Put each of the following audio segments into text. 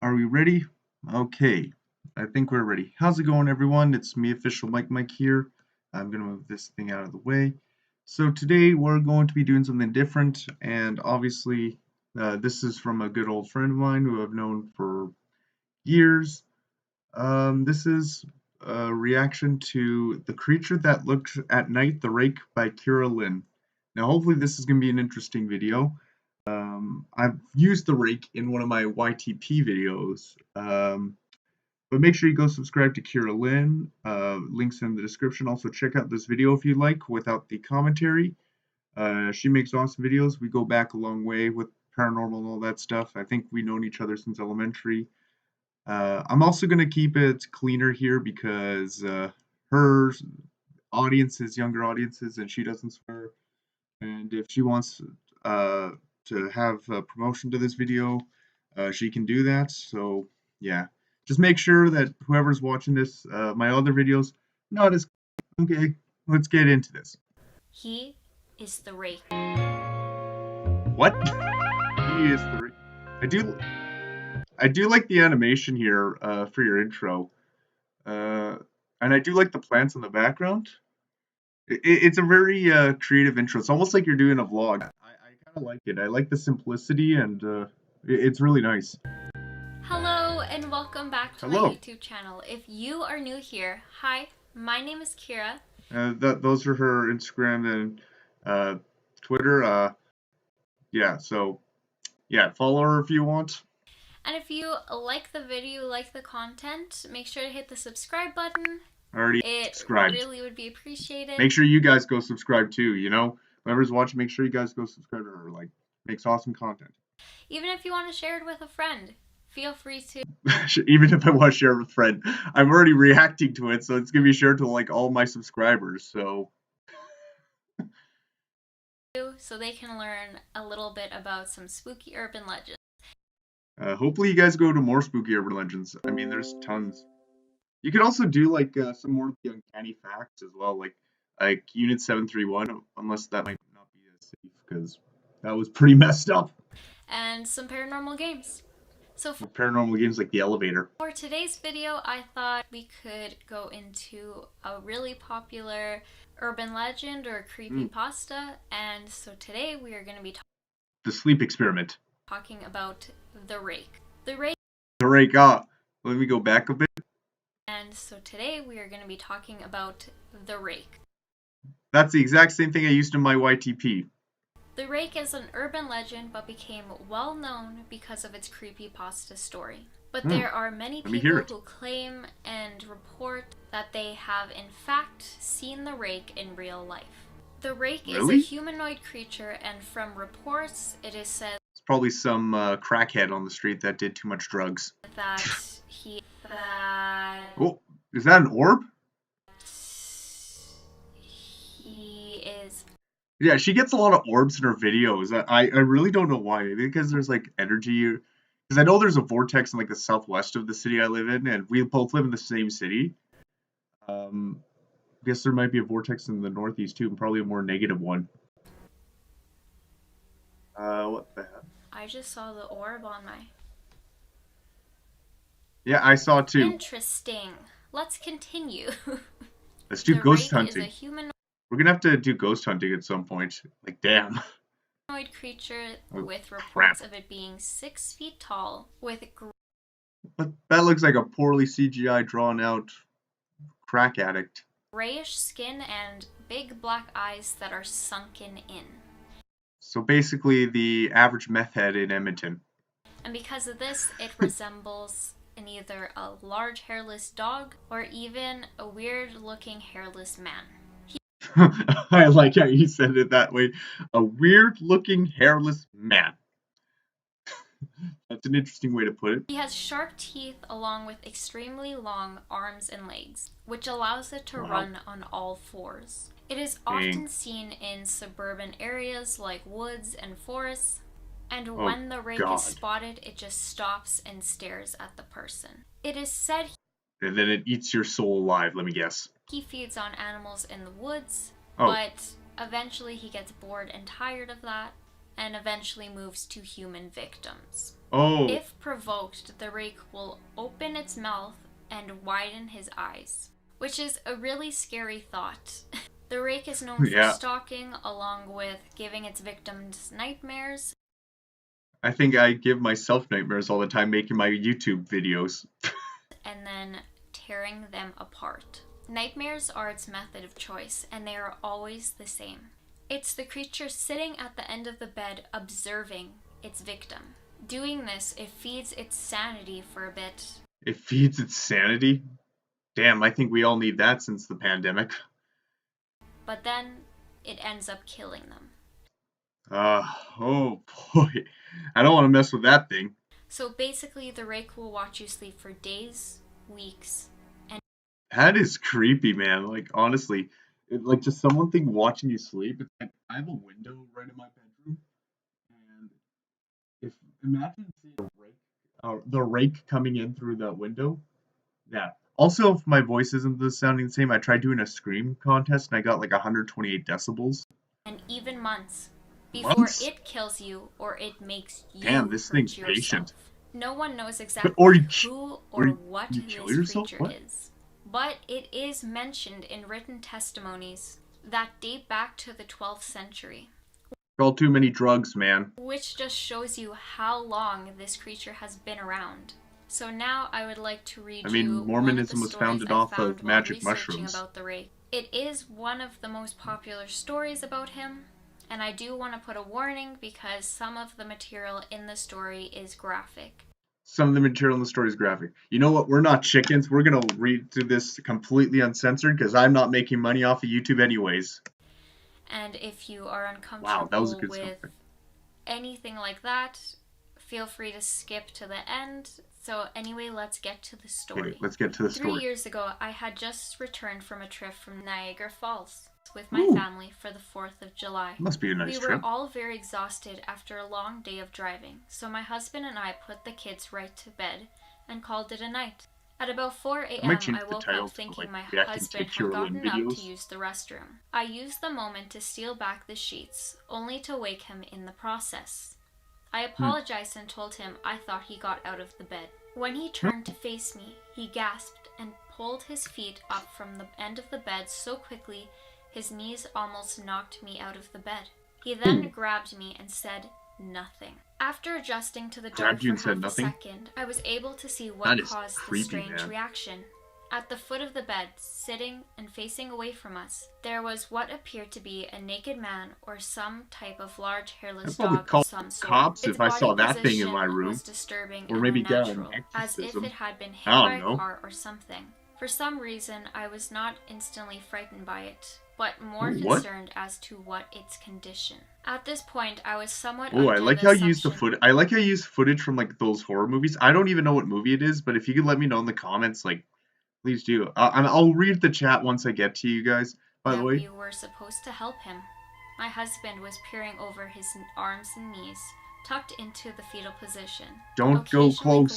Are we ready? Okay, I think we're ready. How's it going, everyone? It's me, official Mike here. I'm gonna move this thing out of the way. So today we're going to be doing something different, and obviously, this is from a good old friend of mine who I've known for years. This is a reaction to The Creature That Looked at Night, The Rake by Kira Lynn. Now, hopefully, this is going to be an interesting video. I've used the rake in one of my YTP videos, but make sure you go subscribe to Kira Lynn. Links in the description. Also, check out this video if you like without the commentary. She makes awesome videos. We go back a long way with paranormal and all that stuff. I think we've known each other since elementary. I'm also going to keep it cleaner here because her audience is younger audiences and she doesn't swear. And if she wants to have a promotion to this video, she can do that. So yeah, just make sure that whoever's watching this, my other videos, not as okay. Let's get into this. He is the Rake. What? He is the. I do like the animation here for your intro, and I do like the plants in the background. It's a very creative intro. It's almost like you're doing a vlog. I kind of like it. I like the simplicity, and it's really nice. Hello and welcome back to my YouTube channel. If you are new here, hi, my name is Kira. Those are her Instagram and Twitter. Yeah, so yeah, follow her if you want. And if you like the video, like the content, make sure to hit the subscribe button. It subscribed. Really would be appreciated. Make sure you guys go subscribe too, you know? Whoever's watching, make sure you guys go subscribe to her. Like, makes awesome content. Even if you want to share it with a friend, feel free to. Even if I want to share it with a friend. I'm already reacting to it, so it's going to be shared to, like, all my subscribers, so... so they can learn a little bit about some spooky urban legends. Hopefully you guys go to more spooky urban legends. I mean, there's tons. You could also do like some more of the uncanny facts as well, like Unit 731, unless that might not be as safe because that was pretty messed up. And some paranormal games. So for paranormal games like the elevator. For today's video, I thought we could go into a really popular urban legend or creepypasta, and so today we are going to be the sleep experiment. Talking about the Rake. The Rake. Let me go back a bit. And so today we are going to be talking about the Rake. That's the exact same thing I used in my YTP. The Rake is an urban legend but became well known because of its creepypasta story. But there are many people who claim and report that they have in fact seen the Rake in real life. The Rake is a humanoid creature, and from reports it is said it's probably some crackhead on the street that did too much drugs. That oh, is that an orb? He is. Yeah, she gets a lot of orbs in her videos. I really don't know why. Maybe because there's like energy. Because I know there's a vortex in like the southwest of the city I live in, and we both live in the same city. I guess there might be a vortex in the northeast too, and probably a more negative one. What the heck? I just saw the orb on my... Yeah, I saw it too. Interesting. Let's continue. Let's do ghost hunting. We're gonna have to do ghost hunting at some point. Like, damn. Humanoid creature with reports of it being 6 feet tall with... But that looks like a poorly CGI drawn out crack addict. Grayish skin and big black eyes that are sunken in. So basically the average meth head in Edmonton. And because of this, it resembles in either a large hairless dog or even a weird looking hairless man. I like how you said it that way. A weird looking hairless man. That's an interesting way to put it. He has sharp teeth along with extremely long arms and legs, which allows it to run on all fours. It is often seen in suburban areas like woods and forests, and when the Rake is spotted, it just stops and stares at the person. It is said and then it eats your soul alive, let me guess. He feeds on animals in the woods, but eventually he gets bored and tired of that, and eventually moves to human victims. Oh. If provoked, the rake will open its mouth and widen his eyes, which is a really scary thought. The rake is known for Yeah. stalking, along with giving its victims nightmares. I think I give myself nightmares all the time making my YouTube videos. And then tearing them apart. Nightmares are its method of choice, and they are always the same. It's the creature sitting at the end of the bed observing its victim. Doing this, it feeds its sanity for a bit. It feeds its sanity? Damn, I think we all need that since the pandemic. But then, it ends up killing them. Oh boy. I don't want to mess with that thing. So basically, the rake will watch you sleep for days, weeks, and... That is creepy, man. Like, honestly, like just someone think watching you sleep. It's like I have a window right in my bedroom, and if imagine seeing the rake coming in through that window. Yeah. Also, if my voice isn't sounding the same, I tried doing a scream contest and I got like 128 decibels. and even months before Months? it kills you or it makes Damn, you this hurt thing's yourself. patient. No one knows Or exactly who or or what you kill this yourself? creature What? is, but it is mentioned in written testimonies that date back to the 12th century. All too many drugs, man. Which just shows you how long this creature has been around. So now I would like to read I mean, you one of the Mormonism was stories founded I off found of while magic researching mushrooms. about the rake. It is one of the most popular stories about him, and I do want to put a warning because some of the material in the story is graphic. Some of the material in the story is graphic. You know what? We're not chickens. We're gonna read through this completely uncensored because I'm not making money off of YouTube anyways. And if you are Wow, that was a uncomfortable good with sound. anything like that, feel free to skip to the end. So anyway, let's get to the story. Okay, let's get to the 3 story. years ago, I had just returned from a trip from Niagara Falls with my Ooh, family for the 4th of July. must be a nice We were trip. all very exhausted after a long day of driving, so my husband and I put the kids right to bed and called it a night. At about 4 I might a.m., change I the woke title up to thinking like my reacting husband to had Carolyn gotten up to videos. use the restroom. I used the moment to steal back the sheets, only to wake him in the process. I apologized and told him I thought he got out of the bed. When he turned to face me, he gasped and pulled his feet up from the end of the bed so quickly his knees almost knocked me out of the bed. He then grabbed me and said nothing. After adjusting to the dark for half a second, I was able to see what caused the strange reaction. At the foot of the bed, sitting and facing away from us, there was what appeared to be a naked man or some type of large hairless dog of some sort. Cops Its if I saw body that thing in my position room, was disturbing or and maybe get an unnatural, as if exorcism. it had been hit I by don't a know. car or something. For some reason, I was not instantly frightened by it, but more What? concerned as to what its condition. At this point, I was somewhat Oh, I under like the how you use the assumption... foot. I like how you use footage from like those horror movies. I don't even know what movie it is, but if you could let me know in the comments, like, please do. I'll read the chat once I get to you guys. By the that way, we were supposed to help him. My husband was peering over his arms and knees, tucked into the fetal position. don't go close.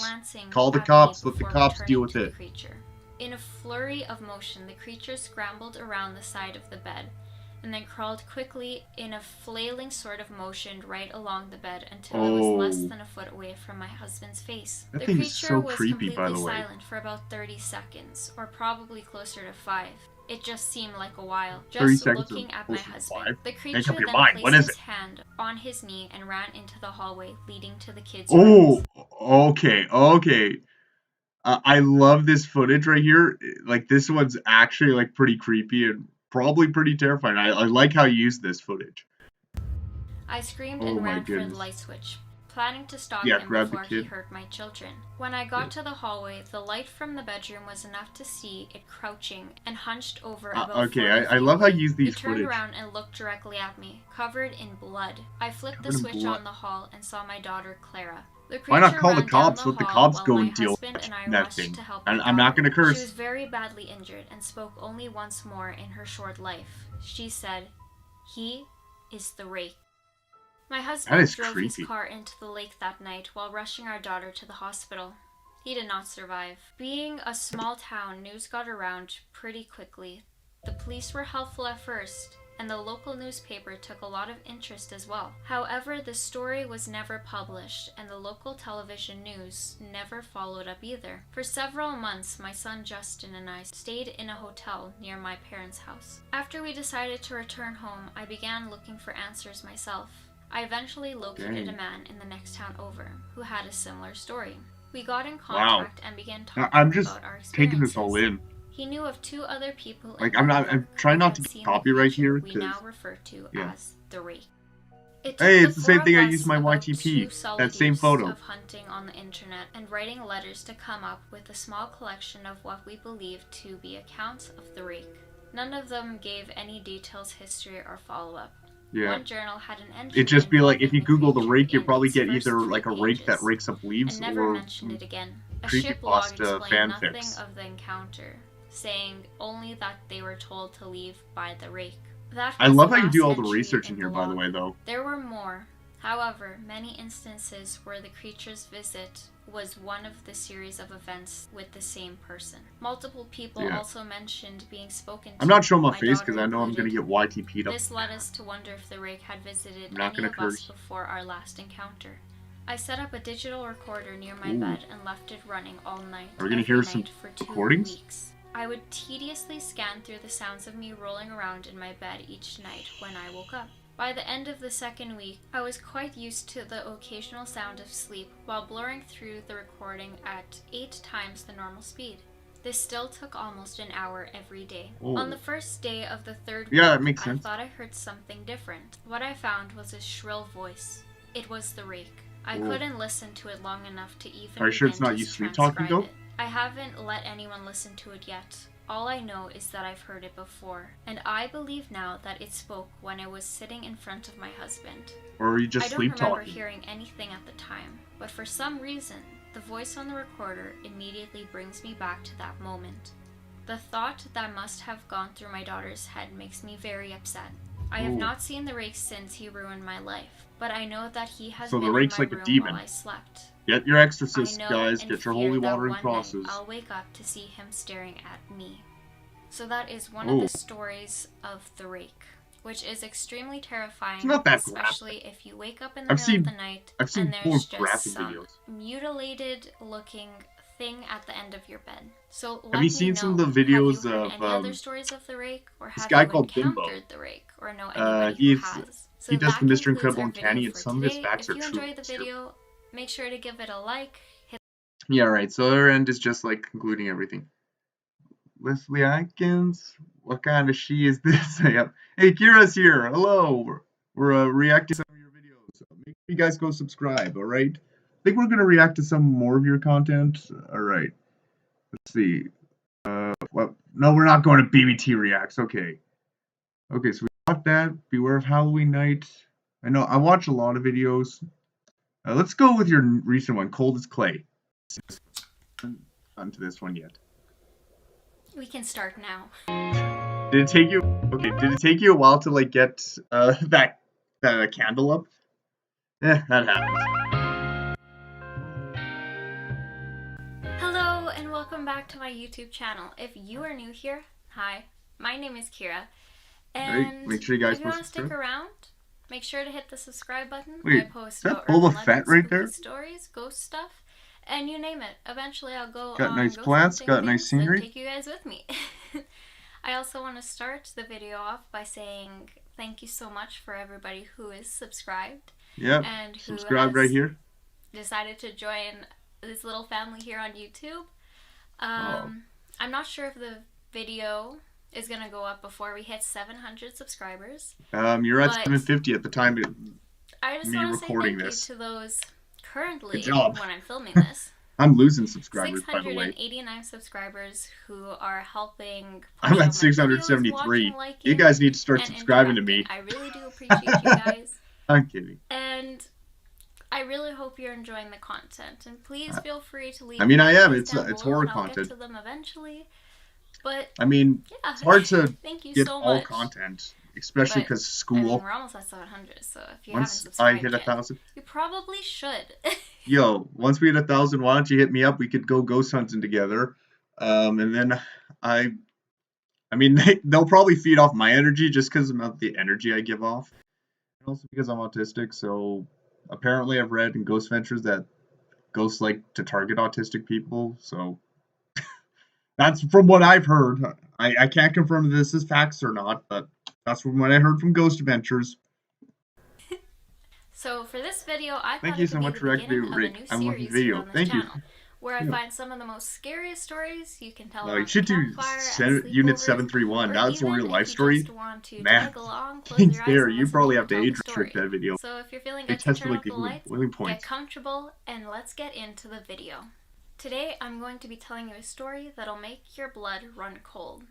Call the cops. Let the cops deal with it. Creature. In a flurry of motion, the creature scrambled around the side of the bed, and then crawled quickly in a flailing sort of motion right along the bed until it was less than a foot away from my husband's face. That The thing is creature so was creepy, by completely the way. silent for about 30 seconds, or probably closer to 5. It just seemed like a while. 30 Just seconds looking of at my closer to husband. 5? The Make creature up your then mind. What placed is its it? hand on his knee and ran into the hallway leading to the kids' rooms. Oh, okay. I love this footage right here. Like this one's actually like pretty creepy and probably pretty terrifying. I like how you use this footage. I screamed Oh and my ran for the goodness. light switch, planning to stalk Yeah, him grab the before he kid. hurt my children. When I got to the hallway, the light from the bedroom was enough to see it crouching and hunched over about 40 Okay, I feet love how away. you use these It turned footage. around and looked directly at me, covered in blood. I flipped the Covered in switch blood. on the hall and saw my daughter Clara. The Why not creature call the ran down cops? the Let the hall cops while go my and deal husband with and I that rushed thing. to help my And daughter. I'm not gonna She curse. was very badly injured and spoke only once more in her short life. She said, "He is the Rake." My husband drove his car into the lake that night while rushing our daughter to the hospital. He did not survive. Being a small town, news got around pretty quickly. The police were helpful at first, and the local newspaper took a lot of interest as well. However, the story was never published, and the local television news never followed up either. For several months, my son Justin and I stayed in a hotel near my parents' house. After we decided to return home, I began looking for answers myself. I eventually located a man in the next town over who had a similar story. We got in contact and began talking about our experiences. Taking this all in. He knew of 2 other people like I'm trying not to get copyright here we now refer to as the Rake. Hey, it's the same thing I used my YTP. That same photo. Of hunting on the internet and writing letters to come up with a small collection of what we believe to be accounts of the Rake. None of them gave any details, history, or follow-up. Yeah. One journal had an entry. It'd just be like, if you Google the Rake, you'll probably get either like a rake that rakes up leaves and never or mentioned it again. A shipblog explained nothing fanfics of the encounter, saying only that they were told to leave by the Rake. That I love how you do all the research in here, by the way, though. There were more. However, many instances where the creature's visit was one of the series of events with the same person. Multiple people also mentioned being spoken to. I'm not showing my face because I know I'm going to get YTP'd up. This led us to wonder if the Rake had visited any of us before our last encounter. I set up a digital recorder near my bed and left it running all night. Are we going to hear some for 2 recordings? weeks. I would tediously scan through the sounds of me rolling around in my bed each night when I woke up. By the end of the 2nd week, I was quite used to the occasional sound of sleep while blurring through the recording at 8 times the normal speed. This still took almost an hour every day. On the first day of the 3rd week, that makes sense. I thought I heard something different. What I found was a shrill voice. It was the Rake. I couldn't listen to it long enough to even Are you sure it's not you sleep talking, though? I haven't let anyone listen to it yet. All I know is that I've heard it before, and I believe now that it spoke when I was sitting in front of my husband. Or are you just sleep talking? I don't remember hearing anything at the time, but for some reason, the voice on the recorder immediately brings me back to that moment. The thought that must have gone through my daughter's head makes me very upset. I have not seen the Rake since he ruined my life, but I know that he has been in my room while I slept. Get your exorcist, guys. Get your holy water and crosses. I'll wake up to see him staring at me. So that is one of the stories of the Rake, which is extremely terrifying. It's not that especially graphic. if you wake up in the middle of the night and there's just some videos. mutilated-looking thing at the end of your bed. So have you seen some of the videos of any other stories of the Rake, or have this guy you called encountered the Rake, or know anybody who has? So he does the Mr. Incredible and Uncanny, and some of his facts are true. If you enjoyed the video, make sure to give it a like. Yeah, right. So our end is just like concluding everything. Leslie Atkins, what kind of she is this? Hey, Kira's here. Hello. We're reacting to some of your videos. So make sure you guys go subscribe. All right. I think we're gonna react to some more of your content. All right. Let's see. Well, no, we're not going to BBT reacts. Okay. Okay, so we got that. Beware of Halloween Night. I know I watch a lot of videos. Let's go with your recent one, Cold as Clay. Onto this one yet. We can start now. Did it take you? Okay. Did it take you a while to like get that candle up? That happens. Hello and welcome back to my YouTube channel. If you are new here, hi. My name is Kira. And make sure you guys if you want to stick around, make sure to hit the subscribe button. Wait, I post is that about Boba urban Fett legends, right there? stories, ghost stuff, and you name it. Eventually I'll go got on nice ghost plants, hunting got nice things and scenery. take you guys with me. I also want to start the video off by saying thank you so much for everybody who is subscribed. Yep, and who subscribe right here. Decided to join this little family here on YouTube. I'm not sure if the video is gonna go up before we hit 700 subscribers. You're at 750 at the time of I just want to say thank you to those currently when I'm filming this. I'm losing subscribers, by the way. 689 subscribers who are helping. I'm at 673. You guys need to start subscribing to me. I really do appreciate you guys. I'm kidding. And I really hope you're enjoying the content, and please feel free to leave. I mean, I am. It's horror I'll content. Get to them eventually, but I mean, yeah, it's hard to get so all much. Content, especially because school. I mean, we're almost at 700, so if you once haven't subscribed I hit 1,000, you probably should. Yo, once we hit 1,000, why don't you hit me up? We could go ghost hunting together, and then I mean, they'll probably feed off my energy just because of the energy I give off. And also because I'm autistic, so apparently I've read in Ghost Ventures that ghosts like to target autistic people, so that's from what I've heard. I can't confirm if this is facts or not, but that's from what I heard from Ghost Adventures. So for this video, I Thank thought you it so could be much the for beginning activating of a Rake. new I'm loving the series here video. on this Thank you. channel, where I Yeah. find some of the most scariest stories you can tell You around the should do campfire at Unit sleepovers, 731. or That's a even real life if you story. just want to Man, tag along, close getting your eyes scary. and You listen to probably me have to tell the age restrict story. that video. So if you're feeling They good to tested turn like off the the lights, boiling get points. comfortable, and let's get into the video. Today I'm going to be telling you a story that'll make your blood run cold.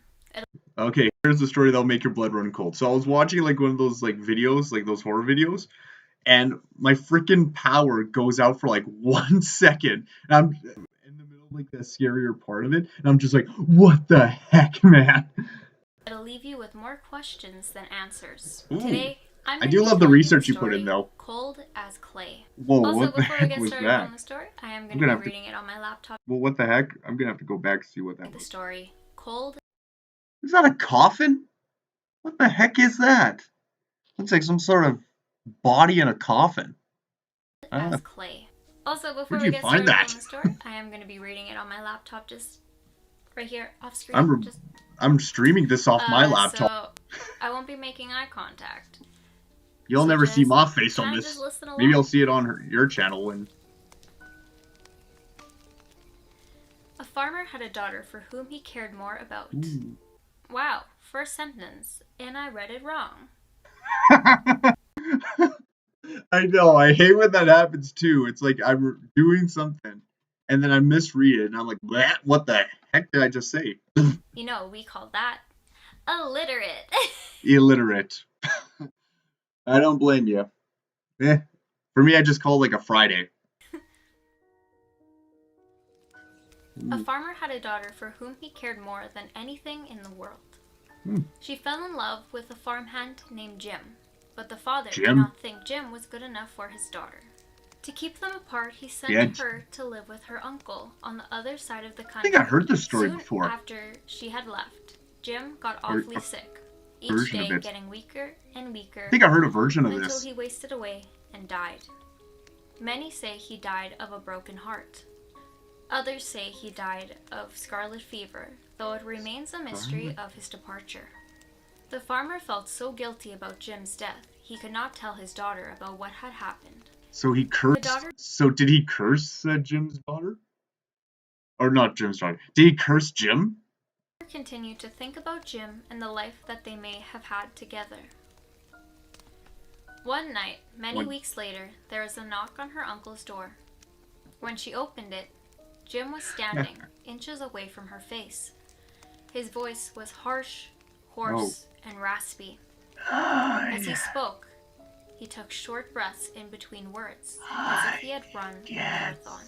Okay, here's the story that'll make your blood run cold. So I was watching like one of those like videos, like those horror videos, and my freaking power goes out for like 1 second, and I'm in the middle of like the scarier part of it, and I'm just like, what the heck, man? It'll leave you with more questions than answers. Ooh, Today, I'm I going do to be love the telling you research the you put in story though. Cold as Clay. Whoa, Also, what the before we heck get was started that? on the story, I am I'm going gonna to have be to. reading it on my laptop. Well, what the heck? I'm gonna have to go back to see what that The was. story Cold Is that a coffin? What the heck is that? Looks like some sort of body in a coffin. as Clay. Also, before Where'd we you get find started that? on the story, I am going to be reading it on my laptop, just right here off screen. I'm I'm streaming this off my laptop. So I won't be making eye contact. You'll So never see just my face on kind of this. just listen along. Maybe I'll see it on your channel when. A farmer had a daughter for whom he cared more about. Ooh. Wow, first sentence, and I read it wrong. I know. I hate when that happens too. It's like I'm doing something and then I misread it and I'm like, "Bleh, what the heck did I just say?" You know, we call that illiterate. Illiterate. I don't blame you. For me, I just call it like a Friday. A farmer had a daughter for whom he cared more than anything in the world. She fell in love with a farmhand named Jim, but the father did not think Jim was good enough for his daughter. To keep them apart, he sent her to live with her uncle on the other side of the country. I think I heard this story Soon before. After she had left, Jim got awfully sick, each day getting weaker and weaker. I think I heard a version of until this. he wasted away and died. Many say he died of a broken heart. Others say he died of scarlet fever, though it remains a mystery of his departure. The farmer felt so guilty about Jim's death, he could not tell his daughter about what had happened. So he cursed. So did he curse Jim's daughter? Or not Jim's daughter? Did he curse Jim? Continued to think about Jim and the life that they may have had together. One night, many weeks later, there was a knock on her uncle's door. When she opened it, Jim was standing inches away from her face. His voice was harsh, hoarse, and raspy. As he spoke, he took short breaths in between words, as if he had run a marathon.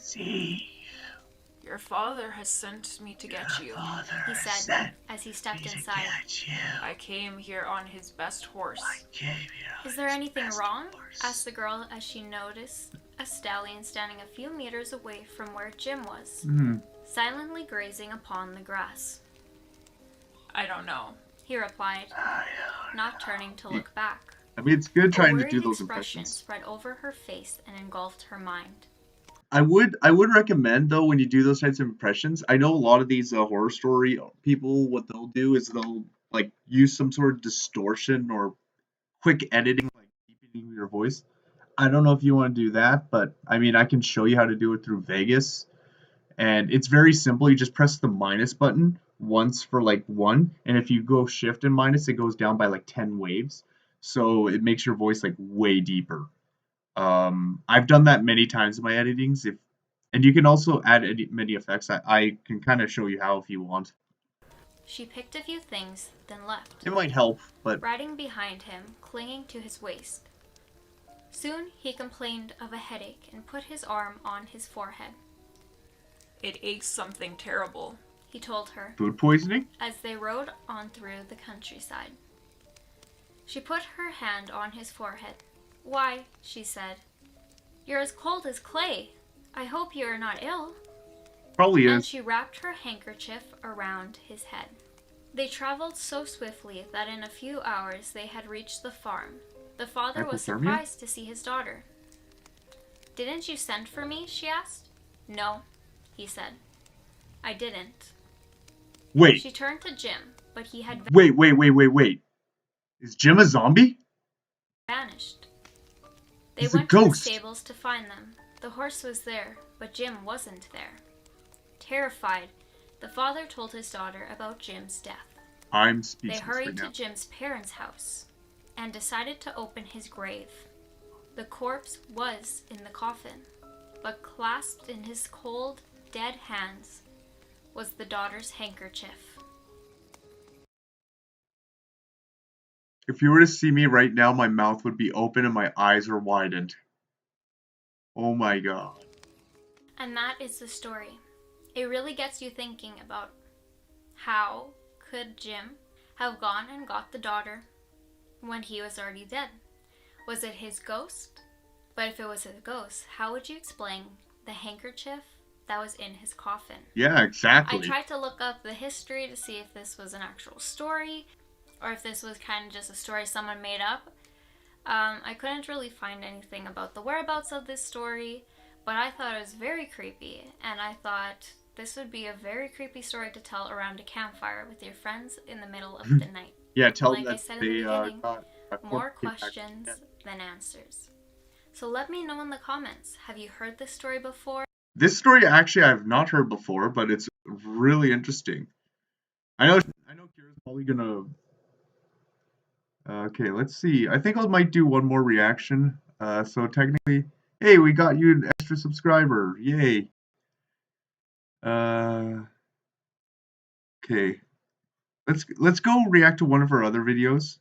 Your father has sent me to get you, he said as he stepped inside. I came here on his best horse. Is there anything wrong? Asked the girl as she noticed a stallion standing a few meters away from where Jim was, silently grazing upon the grass. I don't know, he replied, not turning to look back. I mean, it's good trying to do A those worried expression impressions. spread over her face and engulfed her mind. I would recommend though when you do those types of impressions. I know a lot of these horror story people, what they'll do is they'll like use some sort of distortion or quick editing, like deepening your voice. I don't know if you want to do that, but I mean, I can show you how to do it through Vegas, and it's very simple. You just press the minus button once for like one, and if you go shift and minus, it goes down by like 10 waves. So it makes your voice like way deeper. I've done that many times in my editings. And you can also add many effects. I can kind of show you how if you want. She picked a few things, then left. It might help, but riding behind him, clinging to his waist. Soon he complained of a headache and put his arm on his forehead. It aches something terrible, he told her, food poisoning? As they rode on through the countryside. She put her hand on his forehead. Why, she said, you're as cold as clay. I hope you are not ill. Probably is. And she wrapped her handkerchief around his head. They traveled so swiftly that in a few hours they had reached the farm. The father was surprised to see his daughter. "Didn't you send for me?" she asked. "No," he said. "I didn't." Wait. She turned to Jim, but he had Wait. Is Jim a zombie? Vanished. They He's a went to the ghost. stables to find them. The horse was there, but Jim wasn't there. Terrified, the father told his daughter about Jim's death. I'm speechless They hurried right now. to Jim's parents' house and decided to open his grave. The corpse was in the coffin, but clasped in his cold, dead hands was the daughter's handkerchief. If you were to see me right now, my mouth would be open and my eyes are widened. Oh my god. And that is the story. It really gets you thinking about how could Jim have gone and got the daughter when he was already dead? Was it his ghost? But if it was his ghost, how would you explain the handkerchief that was in his coffin? Yeah, exactly. I tried to look up the history to see if this was an actual story or if this was kind of just a story someone made up. I couldn't really find anything about the whereabouts of this story, but I thought it was very creepy, and I thought this would be a very creepy story to tell around a campfire with your friends in the middle of the night. Yeah, tell like them I that said they in the beginning, got more questions than answers. So let me know in the comments, have you heard this story before? This story actually I've not heard before, but it's really interesting. I know Kira's probably gonna okay, let's see. I think I might do one more reaction. So technically, hey, we got you an extra subscriber. Yay. Okay. Let's go react to one of our other videos.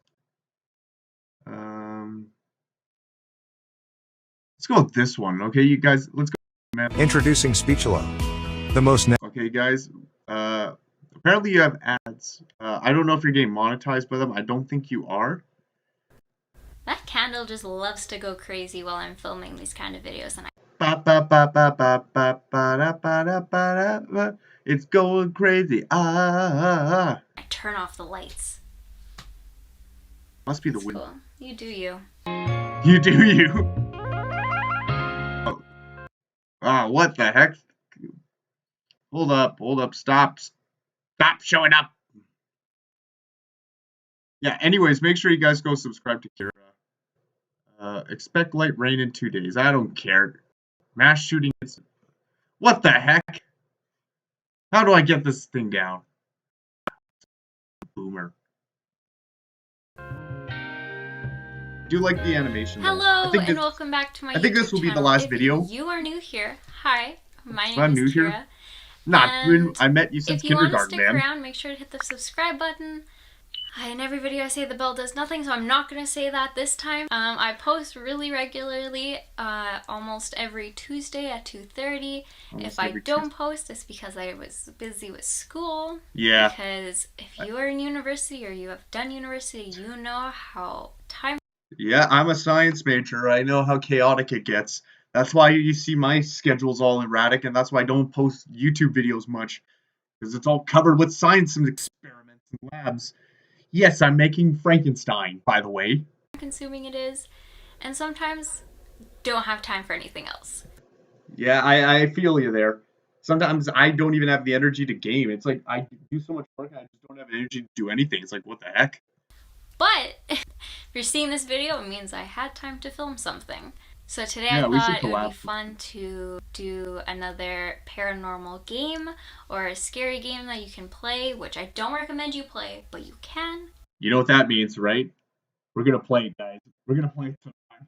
Let's go with this one. Okay, you guys, let's go. Man. Introducing Speechalo. The most Okay, guys. Apparently you have ads. I don't know if you're getting monetized by them. I don't think you are. That candle just loves to go crazy while I'm filming these kind of videos, and it's going crazy. I turn off the lights. Must be the wind. Cool. You do you. You do you. Oh, what the heck? Hold up, stop showing up. Yeah, anyways, make sure you guys go subscribe to Kira. Expect light rain in 2 days. I don't care. Mass shooting. What the heck? How do I get this thing down? Boomer. Do you like the animation? Hello and welcome back to my YouTube I think this will be the channel. last if video. You are new here. Hi, my name I'm is new Kira. Here. I met you since kindergarten, man. If you want to stick around, make sure to hit the subscribe button. In every video I say the bell does nothing, so I'm not going to say that this time. I post really regularly, almost every Tuesday at 2:30. If I don't post, it's because I was busy with school. Yeah. Because if you are in university or you have done university, you know how time... Yeah, I'm a science major. I know how chaotic it gets. That's why you see my schedule's all erratic, and that's why I don't post YouTube videos much. Because it's all covered with science and experiments and labs. Yes, I'm making Frankenstein, by the way. Consuming it is, and sometimes don't have time for anything else. Yeah, I feel you there. Sometimes I don't even have the energy to game. It's like I do so much work and I just don't have energy to do anything. It's like, what the heck? But if you're seeing this video, it means I had time to film something. So today I thought it would be fun to do another paranormal game or a scary game that you can play, which I don't recommend you play, but you can. You know what that means, right? We're going to play it, guys. We're going to play it sometime.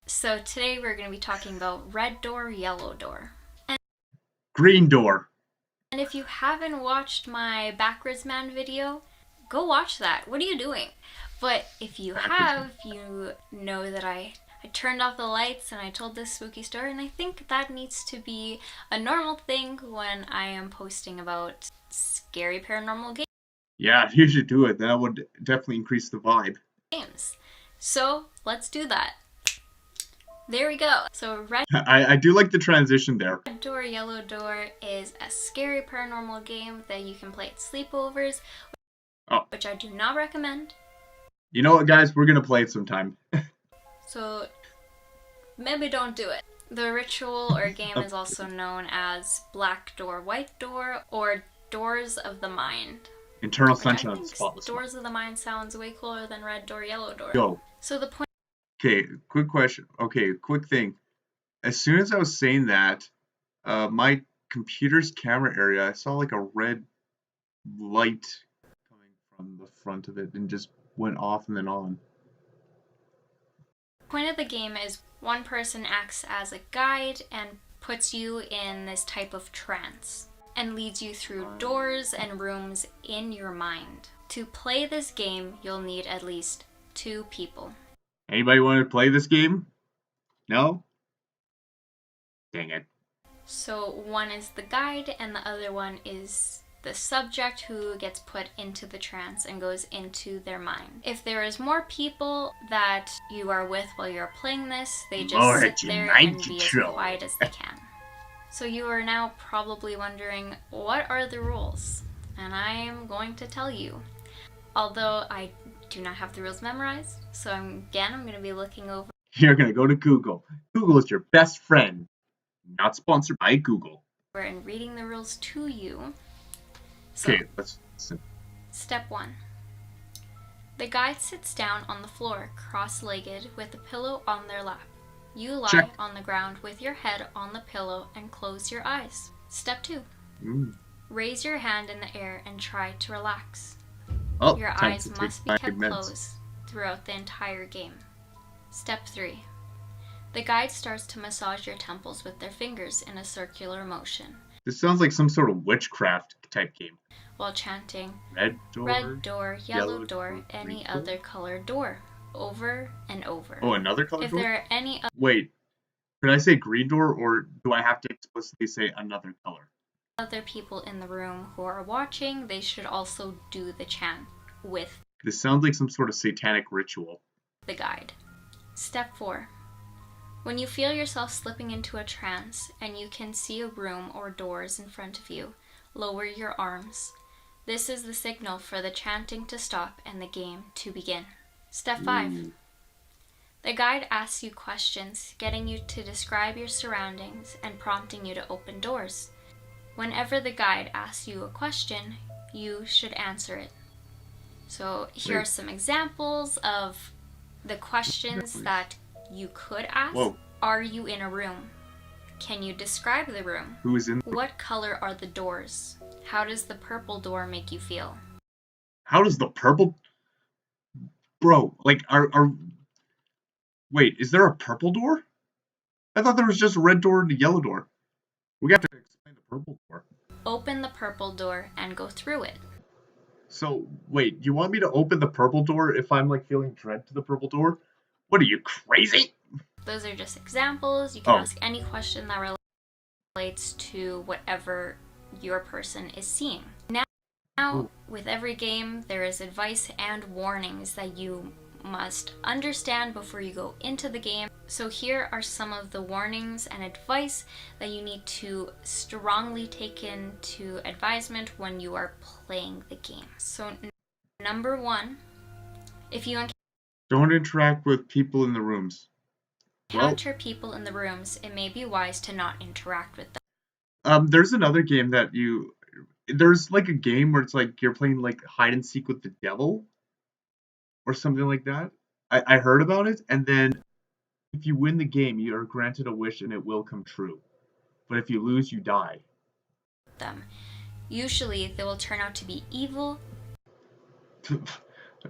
So today we're going to be talking about red door, yellow door. And green door. And if you haven't watched my Backwards Man video, go watch that. What are you doing? But if you have, you know that I turned off the lights and I told this spooky story, and I think that needs to be a normal thing when I am posting about scary paranormal games. Yeah, you should do it. That would definitely increase the vibe. So let's do that. There we go. So red I do like the transition there. Red Door, Yellow Door is a scary paranormal game that you can play at sleepovers. which I do not recommend. You know what, guys? We're gonna play it sometime. So maybe don't do it. The ritual or game is also known as Black Door, White Door, or Doors of the Mind. Eternal Sunshine of the Spotless Mind. Doors of the Mind sounds way cooler than Red Door, Yellow Door. Go. So the point. Okay, quick question. Okay, quick thing. As soon as I was saying that, my computer's camera area, I saw like a red light coming from the front of it and just went off and then on. The point of the game is one person acts as a guide and puts you in this type of trance and leads you through doors and rooms in your mind. To play this game, you'll need at least 2 people. Anybody want to play this game? No? Dang it. So one is the guide and the other one is the subject who gets put into the trance and goes into their mind. If there is more people that you are with while you're playing this, they just sit there and be as quiet as they can. So you are now probably wondering, what are the rules? And I am going to tell you. Although I do not have the rules memorized, so I'm going to be looking over. You're going to go to Google. Google is your best friend. Not sponsored by Google. And reading the rules to you. Okay, let's listen. Step 1. The guide sits down on the floor, cross-legged, with a pillow on their lap. You lie on the ground with your head on the pillow and close your eyes. Step 2. Raise your hand in the air and try to relax. Your eyes must be kept closed throughout the entire game. Step 3. The guide starts to massage your temples with their fingers in a circular motion. This sounds like some sort of witchcraft type game. While chanting, red door, yellow door, any other colored door, over and over. Oh, another colored door? If there are any... Wait, could I say green door, or do I have to explicitly say another color? Other people in the room who are watching, they should also do the chant with... This sounds like some sort of satanic ritual. The guide. Step 4. When you feel yourself slipping into a trance and you can see a room or doors in front of you, lower your arms. This is the signal for the chanting to stop and the game to begin. Step 5. The guide asks you questions, getting you to describe your surroundings and prompting you to open doors. Whenever the guide asks you a question, you should answer it. So here are some examples of the questions that you could ask. Are you in a room? Can you describe the room? Who is in? What color are the doors? How does the purple door make you feel? How does the purple... Bro, like, Wait, is there a purple door? I thought there was just a red door and a yellow door. We have to explain the purple door. Open the purple door and go through it. So, wait, you want me to open the purple door if I'm, like, feeling dread to the purple door? What are you, crazy? Those are just examples. You can ask any question that relates to whatever your person is seeing. Now, with every game, there is advice and warnings that you must understand before you go into the game. So here are some of the warnings and advice that you need to strongly take into advisement when you are playing the game. So number 1, if you don't interact with people in the rooms. Encounter people in the rooms, it may be wise to not interact with them. There's another game that there's like a game where it's like you're playing like hide and seek with the devil or something like that. I heard about it, and then if you win the game, you are granted a wish and it will come true. But if you lose, you die. Usually, they will turn out to be evil.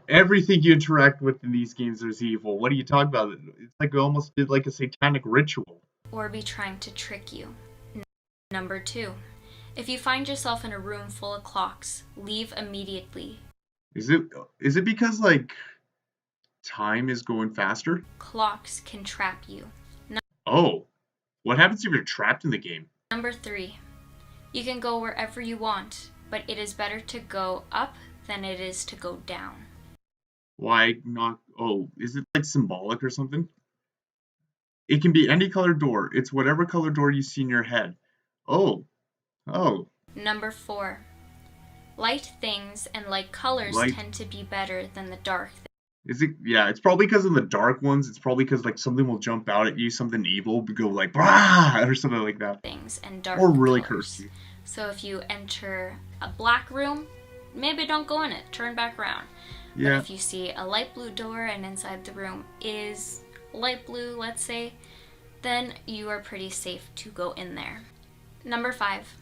Everything you interact with in these games is evil. What are you talking about? It's like we almost did like a satanic ritual. Or be trying to trick you. Number 2. If you find yourself in a room full of clocks, leave immediately. Is it because, like, time is going faster? Clocks can trap you. Oh. What happens if you're trapped in the game? Number 3. You can go wherever you want, but it is better to go up than it is to go down. Why not? Oh, is it like symbolic or something? It can be any color door. It's whatever color door you see in your head. Oh. Number 4. Light things and light colors tend to be better than the dark things. Is it? Yeah, it's probably because of the dark ones. It's probably because like something will jump out at you, something evil, go like "Brah!" or something like that. Things and dark or really colors. curse you. So if you enter a black room, maybe don't go in it. Turn back around. Yeah. But if you see a light blue door and inside the room is light blue, let's say, then you are pretty safe to go in there. Number 5.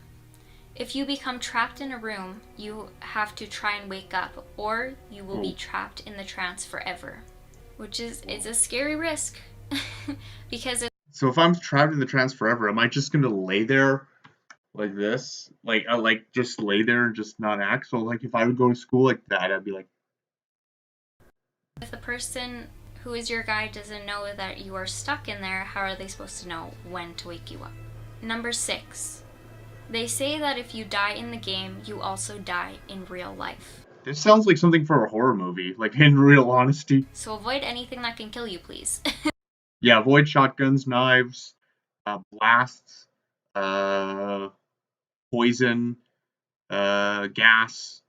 If you become trapped in a room, you have to try and wake up, or you will be trapped in the trance forever, which is it's a scary risk. Because so if I'm trapped in the trance forever, am I just gonna lay there like this? Like I just lay there and just not act? So like if I would go to school like that, I'd be like, if the person who is your guide doesn't know that you are stuck in there, how are they supposed to know when to wake you up? Number 6. They say that if you die in the game, you also die in real life. This sounds like something for a horror movie, like in real honesty. So avoid anything that can kill you, please. Yeah, avoid shotguns, knives, blasts, poison, gas,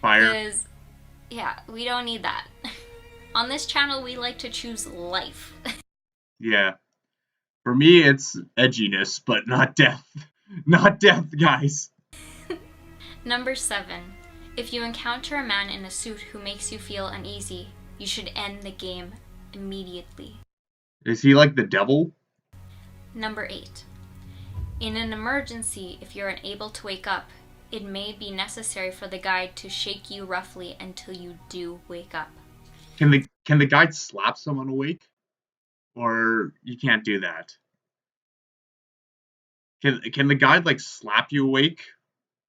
fire. Because, yeah, we don't need that. On this channel, we like to choose life. Yeah. For me, it's edginess, but not death. Not death, guys. Number 7. If you encounter a man in a suit who makes you feel uneasy, you should end the game immediately. Is he like the devil? Number 8. In an emergency, if you're unable to wake up, it may be necessary for the guide to shake you roughly until you do wake up. Can the guide slap someone awake? Or you can't do that? Can the guide like slap you awake?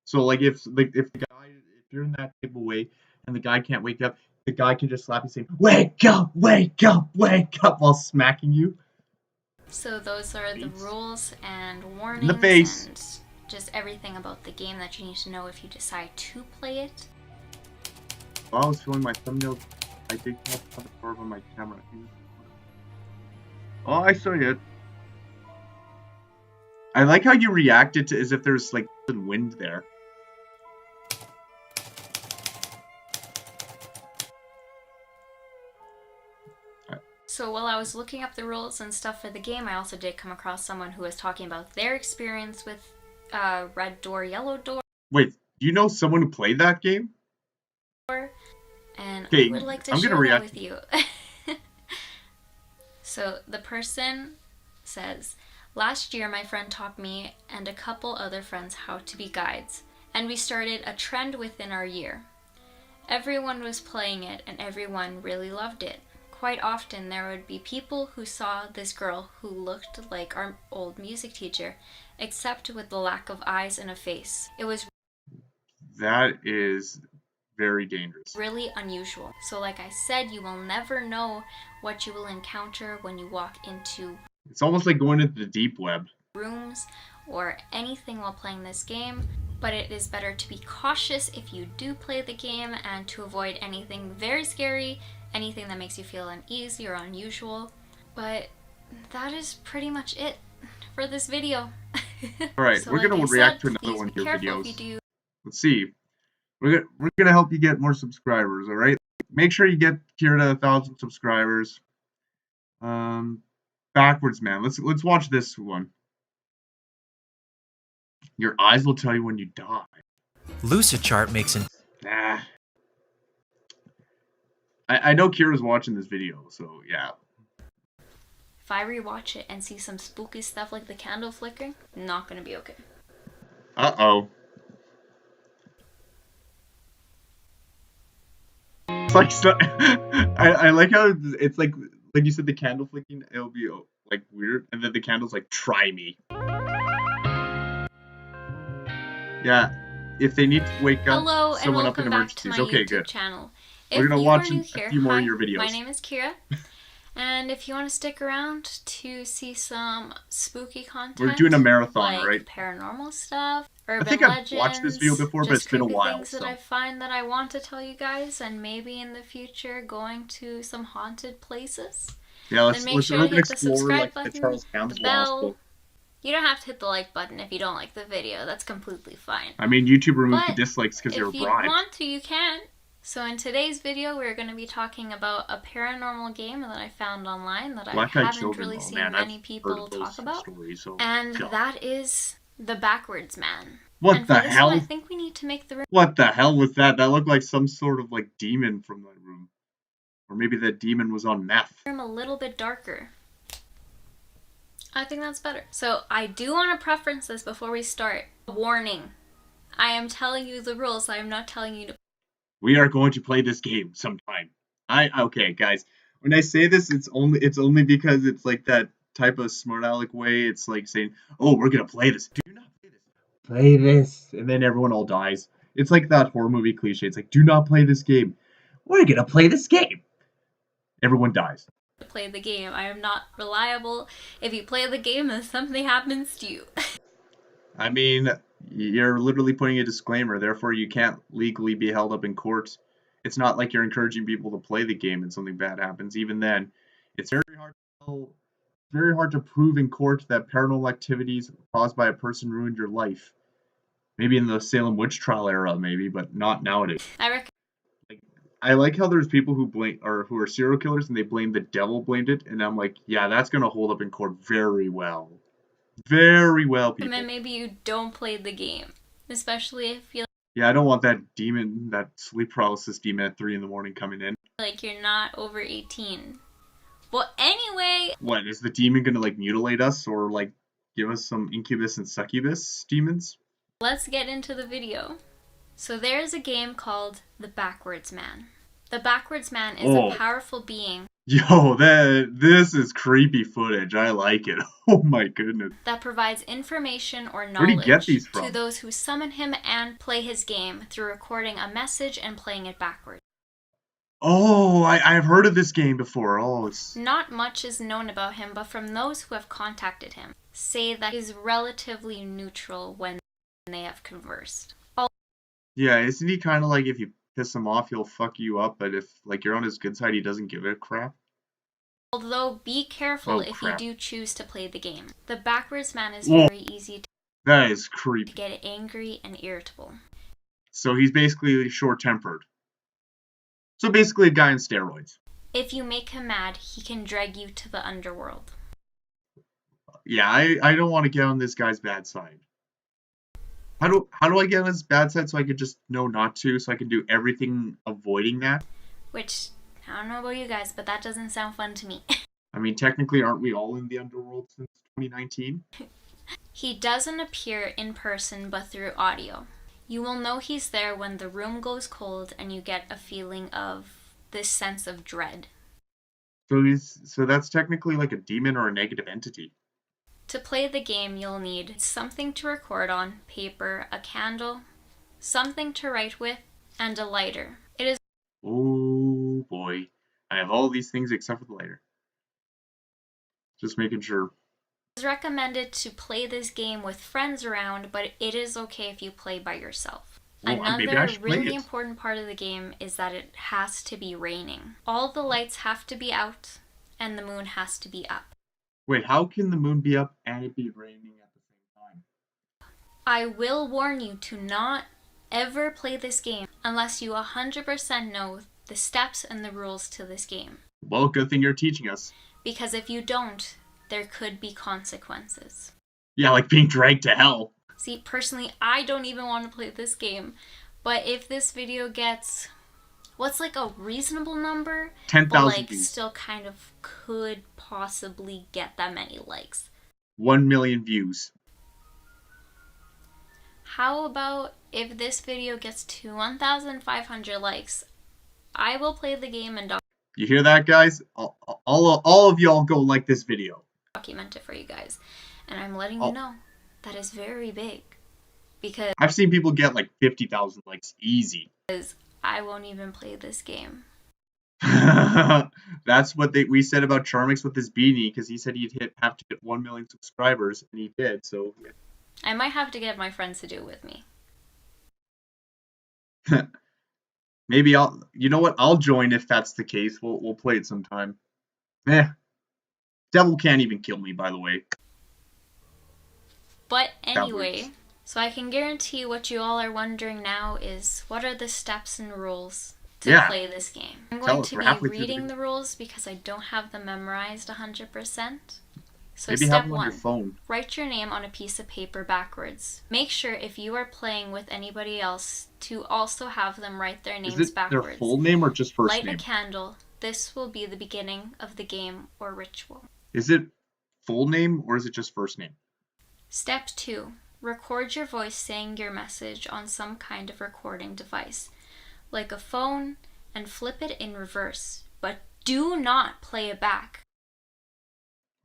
So like if you're in that type of way and the guy can't wake up, the guy can just slap you saying, "Wake up, wake up, wake up," while smacking you. So those are the rules and warnings in the face. And just everything about the game that you need to know if you decide to play it. While I was filming my thumbnail, I did have the orb on my camera. Oh, I saw it. I like how you reacted to as if there's like wind there. So while I was looking up the rules and stuff for the game, I also did come across someone who was talking about their experience with red door, yellow door. Wait, do you know someone who played that game? And I would like to share that with you. So the person says, last year my friend taught me and a couple other friends how to be guides, and we started a trend within our year. Everyone was playing it and everyone really loved it. Quite often there would be people who saw this girl who looked like our old music teacher, except with the lack of eyes and a face. It was that is very dangerous. Really unusual. So like I said, you will never know what you will encounter when you walk into it's almost like going into the deep web. Rooms or anything while playing this game, but it is better to be cautious if you do play the game and to avoid anything very scary, anything that makes you feel uneasy or unusual. But that is pretty much it for this video. Alright, so we're like gonna react to another one of your videos. Let's see. We're gonna help you get more subscribers, alright? Make sure you get Kira to 1,000 subscribers. Backwards, man. Let's watch this one. Your eyes will tell you when you die. Lucid chart makes an Nah. I know Kira's watching this video, so yeah. If I rewatch it and see some spooky stuff like the candle flickering, not gonna be okay. Uh-oh. It's like I like how it's like you said, the candle flicking, it'll be like weird, and then the candle's like, try me. Yeah, if they need to wake up someone up in emergencies, okay, good. Channel. We're gonna watch a few more of your videos. My name is Kira, and if you want to stick around to see some spooky content, we're doing a marathon, like right? Paranormal stuff, urban I think legends, I've watched this video before, but it's been a while. Things that I find that I want to tell you guys, and maybe in the future going to some haunted places. Yeah, let's sure to hit the explore subscribe like button, the Charles Townsend the bell, You don't have to hit the like button if you don't like the video. That's completely fine. I mean, YouTube removed the But dislikes because you're if you bribed. want to, you can. So in today's video, we're going to be talking about a paranormal game that I found online that I haven't really seen many people talk about. And that is The Backwards Man. What the hell? I think we need to make the room. What the hell was that? That looked like some sort of like demon from that room. Or maybe that demon was on meth. A little bit darker. I think that's better. So I do want to preference this before we start. Warning. I am telling you the rules. I am not telling you to. We are going to play this game sometime. Okay, guys. When I say this, it's only because it's like that type of smart aleck way. It's like saying, "Oh, we're gonna play this." Do not play this. Play this, and then everyone all dies. It's like that horror movie cliche. It's like, "Do not play this game." We're gonna play this game. Everyone dies. Play the game. I am not reliable. If you play the game and something happens to you. I mean, you're literally putting a disclaimer, therefore you can't legally be held up in court. It's not like you're encouraging people to play the game and something bad happens. Even then, it's very hard to prove in court that paranormal activities caused by a person ruined your life. Maybe in the Salem witch trial era, maybe, but not nowadays. I like how there's people who who are serial killers and they blame the devil blamed it, and I'm like, yeah, that's gonna hold up in court very well. Very well, people. And maybe you don't play the game, especially if you. Yeah, I don't want that demon, that sleep paralysis demon at 3 in the morning coming in. Like you're not over 18. Well, anyway. What, is the demon gonna like mutilate us or like give us some incubus and succubus demons? Let's get into the video. So there's a game called The Backwards Man. The Backwards Man is a powerful being. Yo, this is creepy footage. I like it. Oh my goodness. That provides information or knowledge Where do you get these from? To those who summon him and play his game through recording a message and playing it backwards. Oh, I've heard of this game before. Oh, it's... Not much is known about him, but from those who have contacted him, say that he's relatively neutral when they have conversed. Yeah, isn't he kind of like if you piss him off, he'll fuck you up, but if like you're on his good side, he doesn't give a crap? Although, be careful if you do choose to play the game. The Backwards Man is very easy that is creepy. To get angry and irritable. So he's basically short-tempered. So basically a guy on steroids. If you make him mad, he can drag you to the underworld. Yeah, I don't want to get on this guy's bad side. How do I get on his bad side so I could just know not to, so I can do everything avoiding that? Which, I don't know about you guys, but that doesn't sound fun to me. I mean, technically, aren't we all in the underworld since 2019? He doesn't appear in person, but through audio. You will know he's there when the room goes cold and you get a feeling of this sense of dread. So that's technically like a demon or a negative entity. To play the game, you'll need something to record on, paper, a candle, something to write with, and a lighter. It is... Oh boy. I have all these things except for the lighter. Just making sure. It's recommended to play this game with friends around, but it is okay if you play by yourself. Well, another really important part of the game is that it has to be raining. All the lights have to be out, and the moon has to be up. Wait, how can the moon be up and it be raining at the same time? I will warn you to not ever play this game unless you 100% know the steps and the rules to this game. Well, good thing you're teaching us. Because if you don't, there could be consequences. Yeah, like being dragged to hell. See, personally, I don't even want to play this game. But if this video gets... What's like a reasonable number? 10,000 views. Still kind of could possibly get that many likes. 1 million views. How about if this video gets to 1,500 likes, I will play the game and You hear that, guys? All of y'all go like this video. Document it for you guys. And I'm letting you know that is very big. Because I've seen people get like 50,000 likes easy. I won't even play this game. That's what we said about Charmix with his beanie, because he said he'd have to get 1 million subscribers, and he did, so... I might have to get my friends to do it with me. Maybe you know what, I'll join if that's the case. We'll play it sometime. Devil can't even kill me, by the way. But anyway, so I can guarantee what you all are wondering now is, what are the steps and rules to play this game? I'm going to be reading the rules because I don't have them memorized 100%. So maybe step have them on your phone. Write your name on a piece of paper backwards. Make sure if you are playing with anybody else to also have them write their names backwards. Their full name or just first name? Light a candle. This will be the beginning of the game or ritual. Is it full name or is it just first name? Step 2. Record your voice saying your message on some kind of recording device, like a phone, and flip it in reverse. But do not play it back.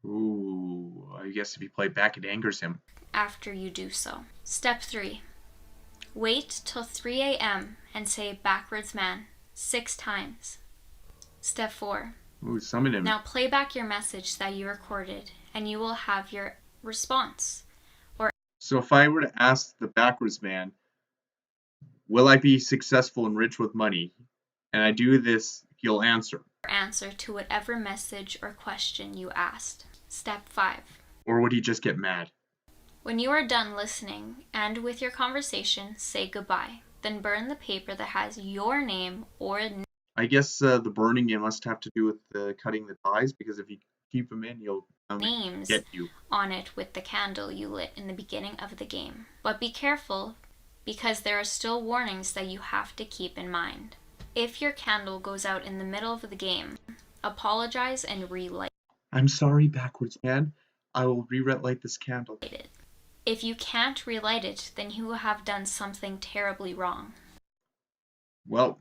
Ooh, I guess if you play back, it angers him. After you do so. Step 3. Wait till 3 a.m. and say backwards man 6 times. Step 4. Ooh, summon him. Now play back your message that you recorded, and you will have your response. So if I were to ask the backwards man, will I be successful and rich with money? And I do this, he'll answer. Answer to whatever message or question you asked. Step 5. Or would he just get mad? When you are done listening and with your conversation, say goodbye. Then burn the paper that has your name or... I guess the burning it must have to do with cutting the ties, because if you keep them in, he'll names get you on it with the candle you lit in the beginning of the game. But be careful, because there are still warnings that you have to keep in mind. If your candle goes out in the middle of the game, apologize and relight. I'm sorry, backwards man. I will relight this candle. If you can't relight it, then you will have done something terribly wrong. Well,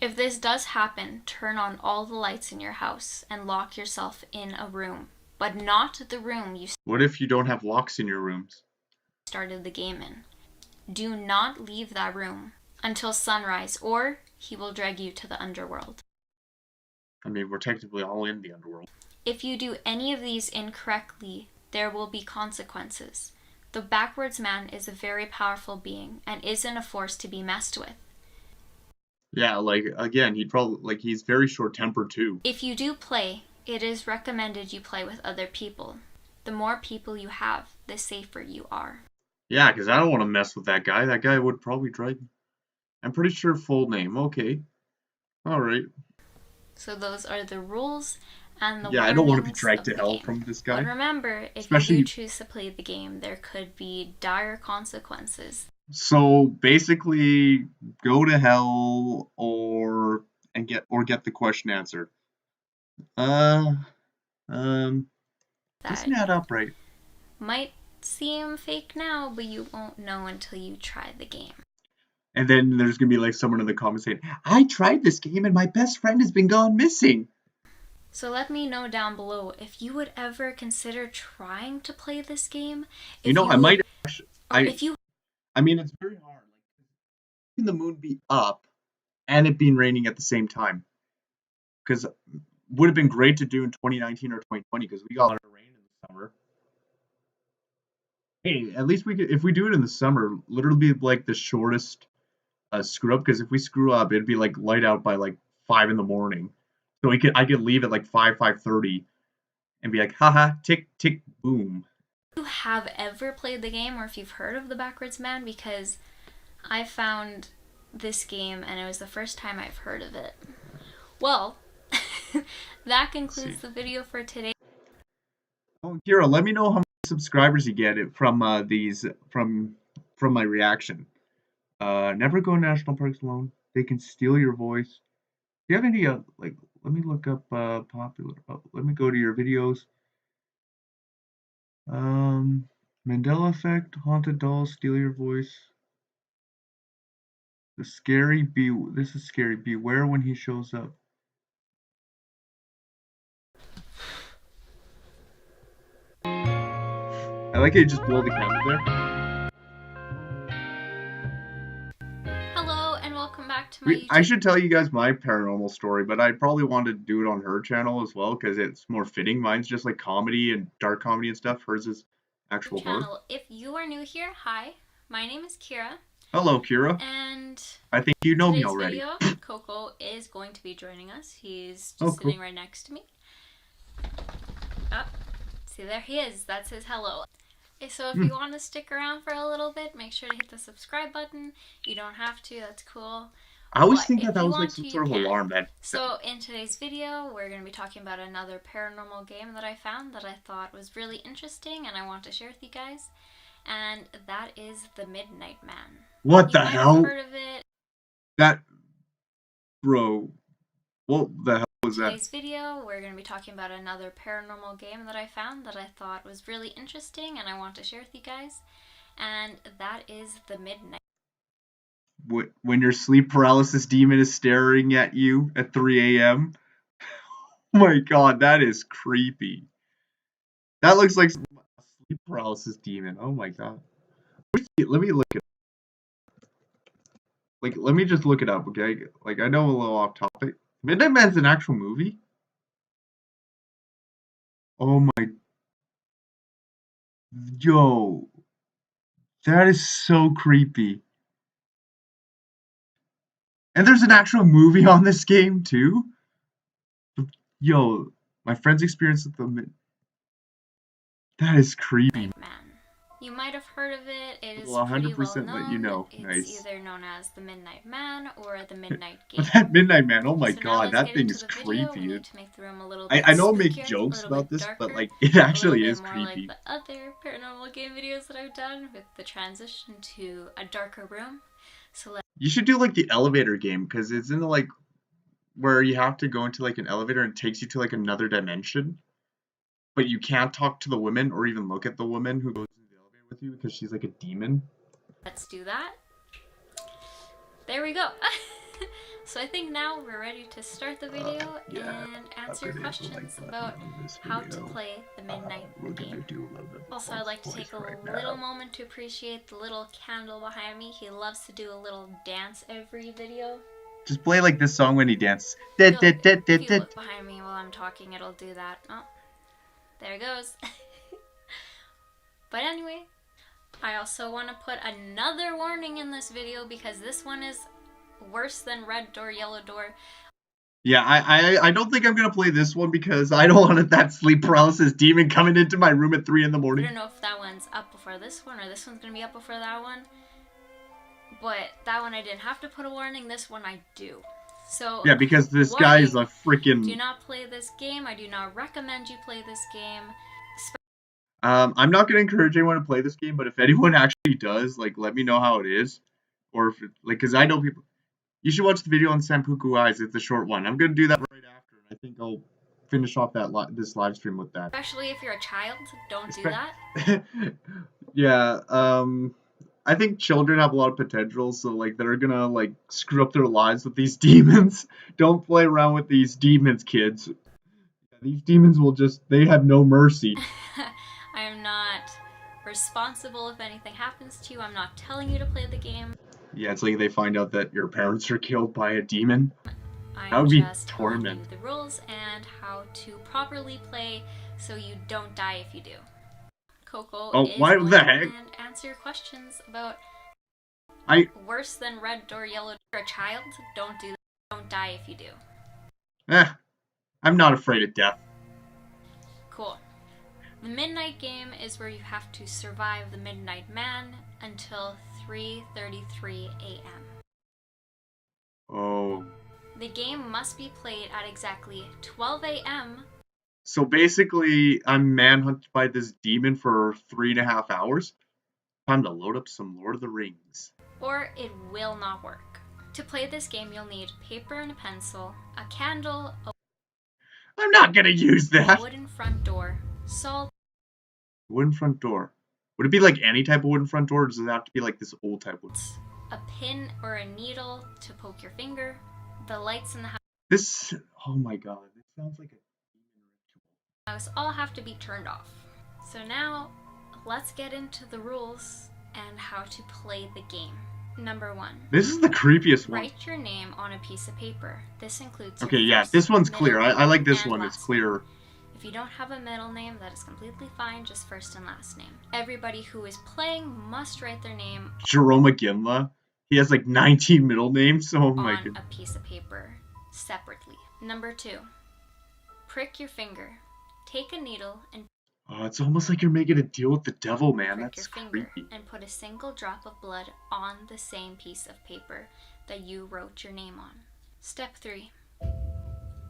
if this does happen, turn on all the lights in your house and lock yourself in a room, but not the room you... What if you don't have locks in your rooms? ...started the game in. Do not leave that room until sunrise, or he will drag you to the underworld. I mean, we're technically all in the underworld. If you do any of these incorrectly, there will be consequences. The backwards man is a very powerful being and isn't a force to be messed with. Yeah, like, again, he's very short-tempered too. If you do play, it is recommended you play with other people. The more people you have, the safer you are. Yeah, because I don't want to mess with that guy. That guy would probably drag me. I'm pretty sure full name. Okay. Alright. So those are the rules and the I don't want to be dragged to hell from this guy. But remember, if you do choose to play the game, there could be dire consequences. So basically, go to hell or get the question answered. Doesn't add up right. Might seem fake now, but you won't know until you try the game. And then there's gonna be like someone in the comments saying, "I tried this game and my best friend has been gone missing." So let me know down below if you would ever consider trying to play this game. I might. I mean, it's very hard. Like, can the moon be up and it being raining at the same time? Because it would have been great to do in 2019 or 2020 because we got a lot of rain in the summer. Hey, at least we could, if we do it in the summer, literally be like the shortest screw up. Because if we screw up, it'd be like light out by like 5 in the morning. So I could leave at like 5:30, and be like, haha, tick tick boom. If you have ever played the game, or if you've heard of the Backwards Man, because I found this game and it was the first time I've heard of it. Well, that concludes the video for today. Oh, Kira, let me know how many subscribers you get from from my reaction. Never go national parks alone. They can steal your voice. Do you have any like? Let me look up popular. Let me go to your videos. Mandela effect, haunted dolls, steal your voice. The scary this is scary. Beware when he shows up. I like how you just blow the candle there. Hello and welcome back to my YouTube. I should tell you guys my paranormal story, but I probably want to do it on her channel as well because it's more fitting. Mine's just like comedy and dark comedy and stuff. Hers is actual horror. If you are new here, hi, my name is Kira. Hello, Kira. And I think you know me already. Video, Coco is going to be joining us. He's just sitting right next to me. See, there he is. That's his hello. So if you want to stick around for a little bit, make sure to hit the subscribe button. You don't have to, that's cool. I always think that was like some sort of alarm. So in today's video, we're going to be talking about another paranormal game that I found that I thought was really interesting and I want to share with you guys. And that is the Midnight Man. What the hell? You might have heard of it. That... Bro... What the hell was that? In today's video, we're going to be talking about another paranormal game that I found that I thought was really interesting and I want to share with you guys. And that is the Midnight. When your sleep paralysis demon is staring at you at 3 a.m.? Oh my god, that is creepy. That looks like a sleep paralysis demon. Oh my god. Let me look it up. Like, let me just look it up, okay? Like, I know I'm a little off topic. Midnight Man's an actual movie? Oh my... Yo. That is so creepy. And there's an actual movie on this game, too? Yo, my friend's experience with the... That is creepy. Man. You might have heard of it. It is well, pretty 100% well known. Let you know. It's nice. Either known as the Midnight Man or the Midnight Game. That Midnight Man, oh my so god, that thing is creepy. I know I make jokes about this, darker, but like, it actually is more creepy. Like the other paranormal game videos that I've done with the transition to a darker room. So you should do like the elevator game, because it's in the like, where you have to go into like an elevator and it takes you to like another dimension. But you can't talk to the woman or even look at the woman who goes in the elevator with you because she's like a demon. Let's do that. There we go. So I think now we're ready to start the video and answer your questions about how to play the Midnight Game. Also, I'd like to take a little moment to appreciate the little candle behind me. He loves to do a little dance every video. Just play like this song when he dances. If you look behind me while I'm talking, it'll do that. Oh. There it goes. But anyway, I also want to put another warning in this video because this one is worse than red door, yellow door. Yeah, I don't think I'm going to play this one because I don't want that sleep paralysis demon coming into my room at 3 in the morning. I don't know if that one's up before this one or this one's going to be up before that one. But that one I didn't have to put a warning, this one I do. So, yeah, because this guy is a freaking... Do not play this game. I do not recommend you play this game. I'm not going to encourage anyone to play this game, but if anyone actually does, like, let me know how it is. Or, if it, like, because I know people... You should watch the video on Sampuku Eyes. It's a short one. I'm going to do that right after, and I think I'll finish off that this live stream with that. Especially if you're a child, don't do that. Yeah, I think children have a lot of potential, so, like, they're gonna, like, screw up their lives with these demons. Don't play around with these demons, kids. These demons will just... They have no mercy. I am not responsible if anything happens to you. I'm not telling you to play the game. Yeah, it's like they find out that your parents are killed by a demon. That would be torment. You the rules and how to properly play so you don't die if you do. Coco is why the heck? And answer your questions about worse than red door, yellow door. You're a child, don't do that. Don't die if you do. I'm not afraid of death. Cool. The Midnight Game is where you have to survive the Midnight Man until 3:33 a.m. Oh. The game must be played at exactly 12 a.m. So basically, I'm manhunted by this demon for 3.5 hours. Time to load up some Lord of the Rings. Or it will not work. To play this game, you'll need paper and a pencil, a candle, I'm not gonna use that! A wooden front door, salt... Wooden front door. Would it be like any type of wooden front door, or does it have to be like this old type of... A pin or a needle to poke your finger, the lights in the house... This... Oh my god, this sounds like a... all have to be turned off. So now, let's get into the rules and how to play the game. Number 1. This is the creepiest one. Write your name on a piece of paper. This includes okay, yeah, this one's clear. I like this one. It's clear. Name. If you don't have a middle name, that is completely fine, just first and last name. Everybody who is playing must write their name Jerome Gimla. He has like 19 middle names. Oh my god. On a piece of paper separately. Number 2. Prick your finger. Take a needle and... Oh, it's almost like you're making a deal with the devil, man. Prick That's your finger creepy. and put a single drop of blood on the same piece of paper that you wrote your name on. Step 3.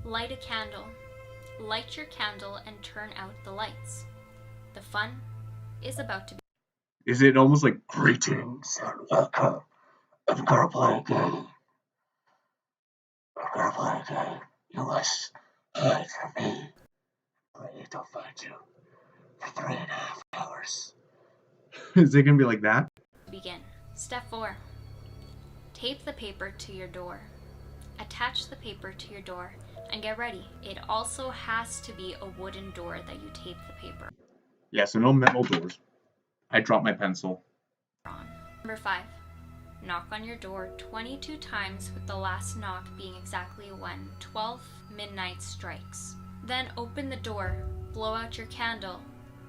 Light a candle. Light your candle and turn out the lights. The fun is about to begin. Is it almost like greetings and welcome? I'm gonna play a game. I'm gonna play a game. You must hide from me. I need to find you for 3.5 hours. Is it gonna be like that? Begin. Step 4. Tape the paper to your door. Attach the paper to your door and get ready. It also has to be a wooden door that you tape the paper Yeah, so no metal doors. I dropped my pencil. on. Number 5. Knock on your door 22 times with the last knock being exactly when 12 midnight strikes. Then open the door, blow out your candle,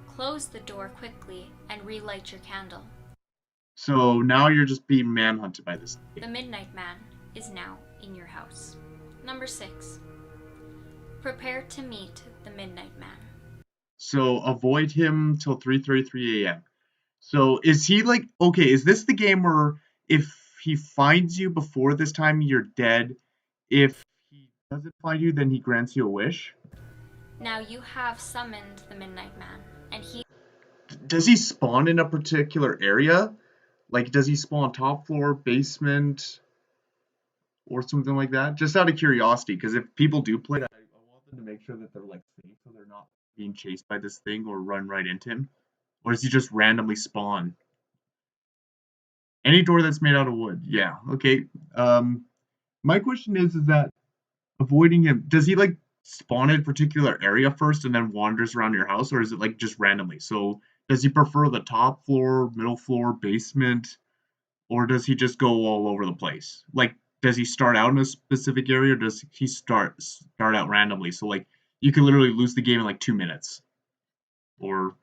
close the door quickly, and relight your candle. So now you're just being manhunted by this thing. The Midnight Man is now in your house. Number 6. Prepare to meet the Midnight Man. So avoid him till 3:33 a.m. So is he like, okay, is this the game where if he finds you before this time, you're dead? If he doesn't find you, then he grants you a wish? Now you have summoned the Midnight Man, and he Does he spawn in a particular area? Like, does he spawn top floor, basement, or something like that? Just out of curiosity, because if people do play it, I want them to make sure that they're like safe, so they're not being chased by this thing or run right into him. Or does he just randomly spawn? Any door that's made out of wood. Yeah. Okay. My question is that avoiding him, does he like spawn in a particular area first and then wanders around your house, or is it like just randomly? So does he prefer the top floor, middle floor, basement, or does he just go all over the place? Like, does he start out in a specific area, or does he start out randomly? So like you can literally lose the game in like 2 minutes, or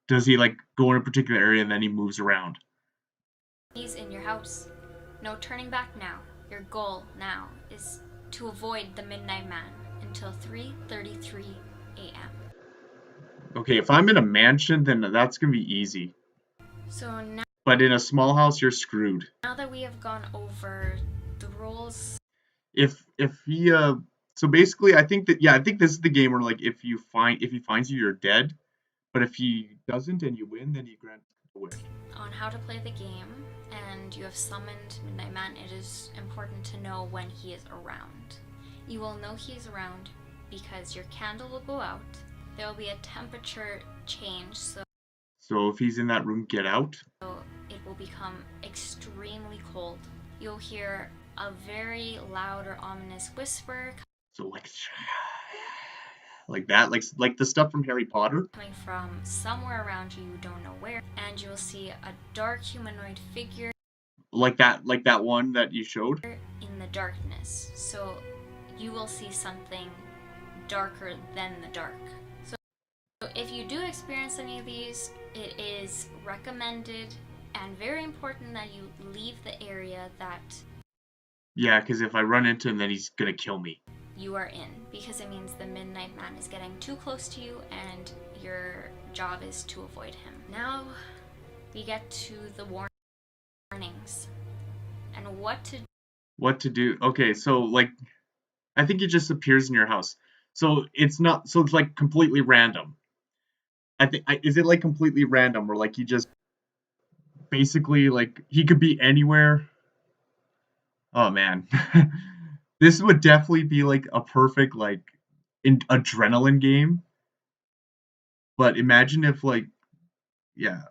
does he like go in a particular area and then he moves around? he's in your house. No turning back now. Your goal now is to avoid the Midnight Man until 3:33 a.m. Okay, if I'm in a mansion, then that's gonna be easy. So But in a small house, you're screwed. now that we have gone over the rules, If he so basically I think that, yeah, I think this is the game where like if he finds you, you're dead. But if he doesn't and you win, then he grants the wish. on how to play the game, and you have summoned Midnight Man, it is important to know when he is around. You will know he is around because your candle will go out. There will be a temperature change, So if he's in that room, get out. it will become extremely cold. You'll hear a very loud or ominous whisper So like that, like the stuff from Harry Potter. coming from somewhere around you don't know where, and you will see a dark humanoid figure Like that one that you showed. in the darkness. So you will see something darker than the dark. So if you do experience any of these, it is recommended and very important that you leave the area that Yeah, because if I run into him, then he's gonna kill me. you are in, because it means the Midnight Man is getting too close to you and your job is to avoid him. Now we get to the warnings and what to do. Okay, so like I think he just appears in your house. So it's not, so it's like completely random. Is it like completely random, or like he just basically like he could be anywhere? Oh man. This would definitely be like a perfect like adrenaline game. But imagine if like, yeah.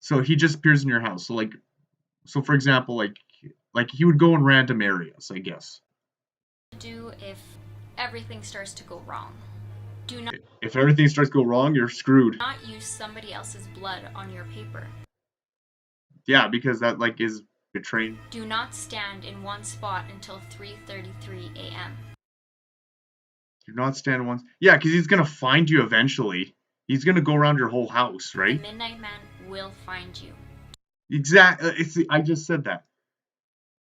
So he just appears in your house. So for example, like he would go in random areas, I guess. do if everything starts to go wrong. Do not If everything starts to go wrong, you're screwed. use somebody else's blood on your paper. Yeah, because that like is betraying. Do not stand in one spot until 3:33 a.m. Do not stand once. Yeah, because he's gonna find you eventually. He's gonna go around your whole house, The right? Midnight Man will find you. Exactly. I just said that.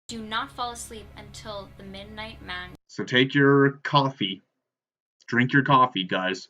Do not fall asleep until the Midnight Man. So take your coffee. Drink your coffee, guys.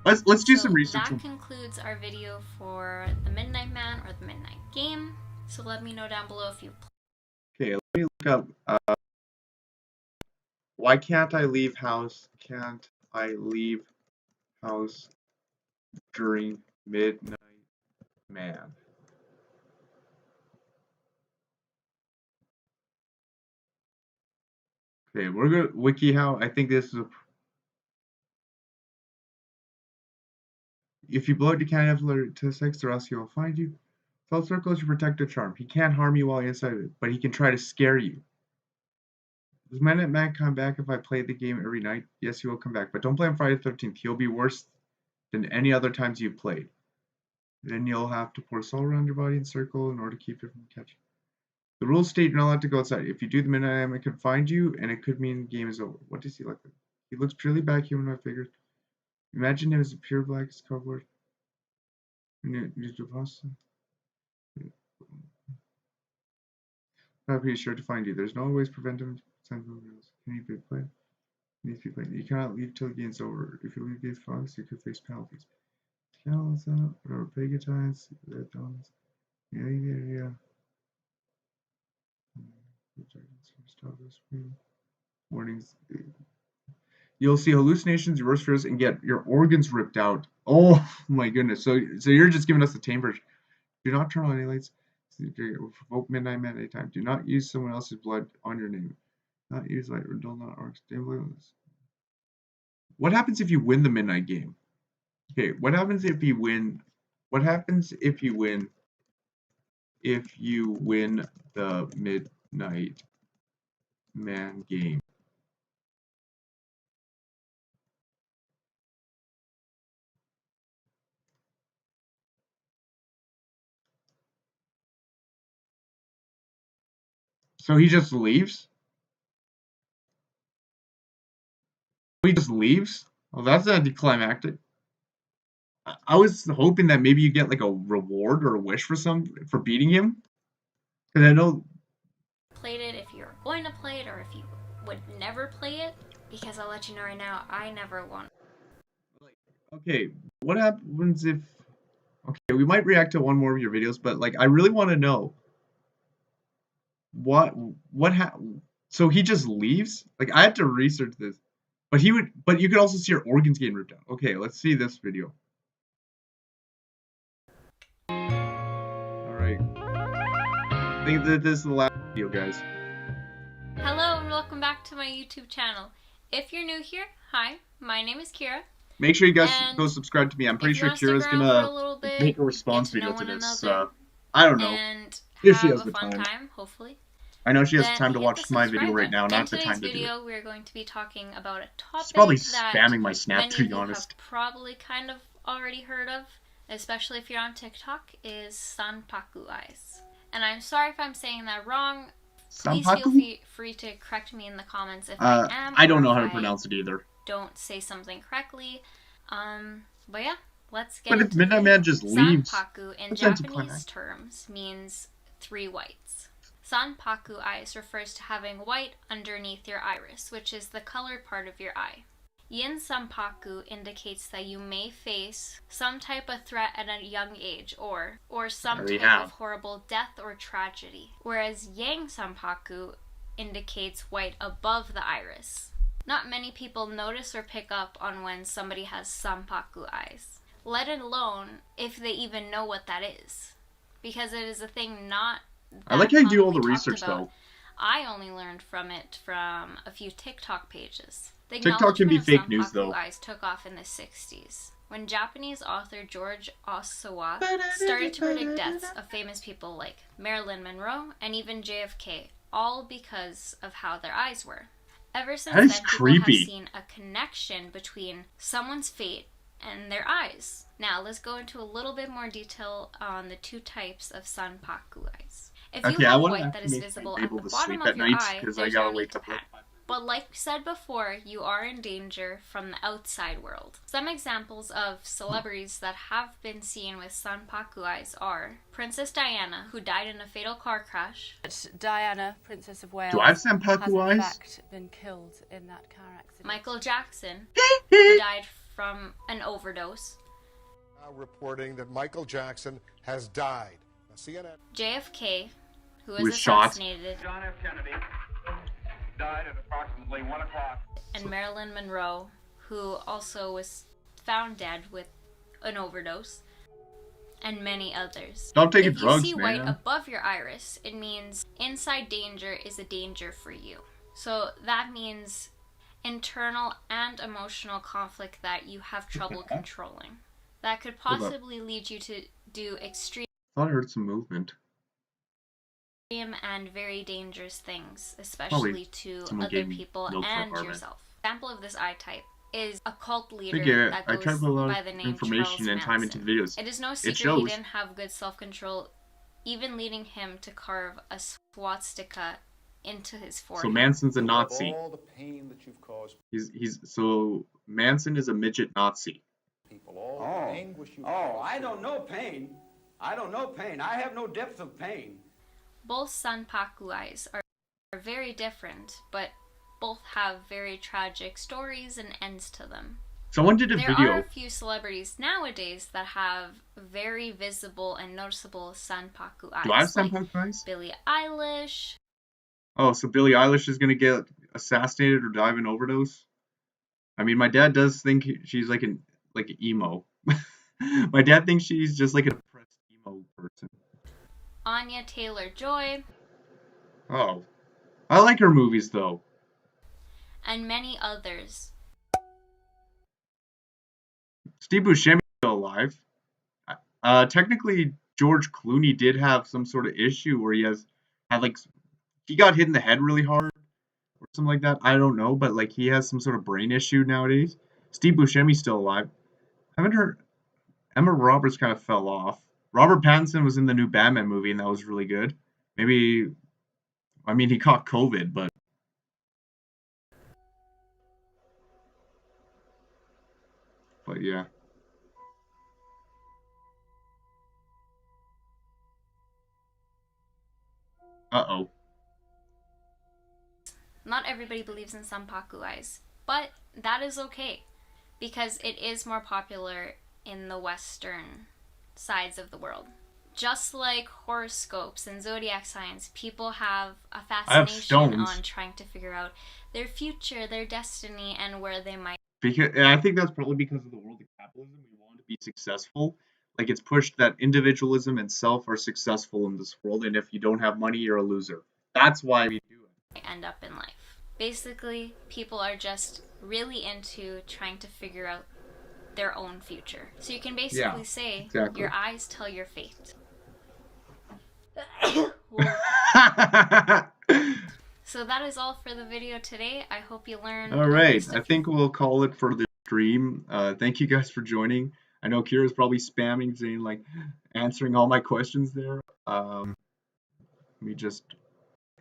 Let's do some research. That concludes our video for the Midnight Man or the Midnight Game. So let me know down below if you. Okay, let me look up. Why can't I leave house? Can't I leave house during Midnight Man? Okay, we're gonna WikiHow. I think this is a. If you blow it, you can't have to 6 or else he will find you. Spell circle is your protective charm. He can't harm you while you're inside of it, but he can try to scare you. Does Midnight Man come back if I play the game every night? Yes, he will come back, but don't play on Friday the 13th. He'll be worse than any other times you've played. Then you'll have to pour salt around your body in a circle in order to keep it from catching. The rules state you're not allowed to go outside. If you do, the Midnight Man can find you, and it could mean the game is over. What does he look like? He looks purely black humanoid figure. Imagine him as a pure black as cardboard. I'm pretty sure to find you. There's no ways to prevent him. Can you be played? Needs to be played. You cannot leave till the game's over. If you leave these fogs, you could face penalties. Cows out, whatever pegatides, red dogs. Yeah. Warnings. You'll see hallucinations, your worst fears, and get your organs ripped out. Oh my goodness. So you're just giving us the tame version. Do not turn on any lights. Provoke Midnight Man anytime. Do not use someone else's blood on your name. Not use light or dull not arcs. What happens if you win the Midnight Game? Okay, what happens if you win? What happens if you win? If you win the Midnight Man game? So he just leaves? He just leaves? Well, that's anticlimactic. I was hoping that maybe you get like a reward or a wish for beating him. Because I know. Played it if you're going to play it or if you would never play it. Because I'll let you know right now, I never won. Okay, what happens if. Okay, we might react to one more of your videos, but like I really want to know. So he just leaves? Like I had to research this. But you could also see your organs getting ripped out. Okay, let's see this video. Alright. I think that this is the last video, guys. Hello and welcome back to my YouTube channel. If you're new here, hi, my name is Kira. Make sure you guys go subscribe to me. I'm pretty sure Kira's gonna make a response video to this. I don't know. And if she have has a the fun time, hopefully. I know she has time to watch my video right now, not the time to do it. In today's video, we're going to be talking about a topic She's probably that spamming my snap, to be honest. Have probably kind of already heard of, especially if you're on TikTok, is sanpaku eyes. And I'm sorry if I'm saying that wrong. Please feel free to correct me in the comments if I am. I don't know how to pronounce it either. Don't say something correctly. But yeah, let's get into it. But if Midnight Man just leaves, sanpaku in Japanese terms means 3 whites. Sanpaku eyes refers to having white underneath your iris, which is the colored part of your eye. Yin sanpaku indicates that you may face some type of threat at a young age or some type of horrible death or tragedy, whereas yang sanpaku indicates white above the iris. Not many people notice or pick up on when somebody has sanpaku eyes, let alone if they even know what that is, because it is a thing not I like how you do all the research, though. I only learned from it from a few TikTok pages. The TikTok can be fake news, though. Eyes took off in the 60s, when Japanese author George Osawa started to predict deaths of famous people like Marilyn Monroe and even JFK, all because of how their eyes were. Ever since then, people have seen a connection between someone's fate and their eyes. Now, let's go into a little bit more detail on the 2 types of sanpaku eyes. If you have white that is visible at the bottom of your eye, there's no need to panic. But like said before, you are in danger from the outside world. Some examples of celebrities that have been seen with Sanpaku eyes are Princess Diana, who died in a fatal car crash. Diana, Princess of Wales, Do I have Sanpaku has in eyes? fact been killed in that car accident. Michael Jackson, who died from an overdose. Now reporting that Michael Jackson has died. Now, CNN. JFK, who Was was shot. assassinated. John F. Kennedy died at approximately 1 o'clock. And Marilyn Monroe, who also was found dead with an overdose. And many others. Stop taking if drugs, you see man. white above your iris, it means inside danger is a danger for you. So that means internal and emotional conflict that you have trouble controlling. That could possibly lead you to do extreme I thought I heard some movement. and very dangerous things, especially to other people and yourself. Example of this eye type is a cult leader that I goes tried to put a lot by of the name information Charles and time into Manson. the videos. It is no It secret he shows. didn't have good self-control, even leading him to carve a swastika into his forehead. So Manson's a Nazi. All the pain that you've caused So Manson is a midget Nazi. people, all the anguish you've caused. I don't know pain. I don't know pain. I have no depth of pain. Both Sanpaku eyes are very different, but both have very tragic stories and ends to them. Someone did a There video. are a few celebrities nowadays that have very visible and noticeable Sanpaku eyes. Do I have like Sanpaku eyes? Billie Eilish. Oh, so Billie Eilish is gonna get assassinated or die of an overdose? I mean, my dad does think she's like an emo. My dad thinks she's just like a depressed emo person. Anya Taylor-Joy. Oh, I like her movies though. And many others. Steve Buscemi's still alive. Technically, George Clooney did have some sort of issue where he got hit in the head really hard or something like that. I don't know, but like he has some sort of brain issue nowadays. Steve Buscemi's still alive. I haven't heard. Emma Roberts kind of fell off. Robert Pattinson was in the new Batman movie and that was really good. Maybe, I mean, he caught COVID, but. But yeah. Uh-oh. Not everybody believes in Sanpaku eyes, but that is okay because it is more popular in the Western sides of the world. Just like horoscopes and zodiac signs, people have a fascination on trying to figure out their future, their destiny, and where they might. And I think that's probably because of the world of capitalism. We want to be successful. Like it's pushed that individualism and self are successful in this world, and if you don't have money, you're a loser. That's why we do it. End up in life. Basically, people are just really into trying to figure out their own future. So you can basically say, your eyes tell your fate. So that is all for the video today. I hope you learned. Alright, I think we'll call it for the stream. Thank you guys for joining. I know Kira's probably spamming, saying like, answering all my questions there. Let me just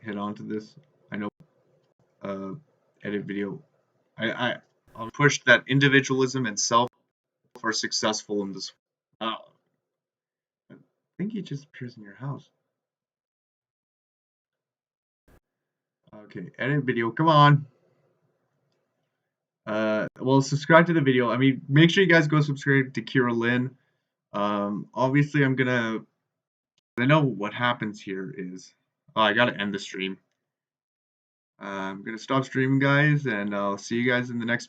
hit on to this. I know, edit video. I'll push that individualism and self are successful in this. I think he just appears in your house. Okay, edit video, come on. Well, subscribe to the video. I mean, make sure you guys go subscribe to Kira Lynn. Obviously, I know what happens here is, I gotta end the stream. I'm gonna stop streaming, guys, and I'll see you guys in the next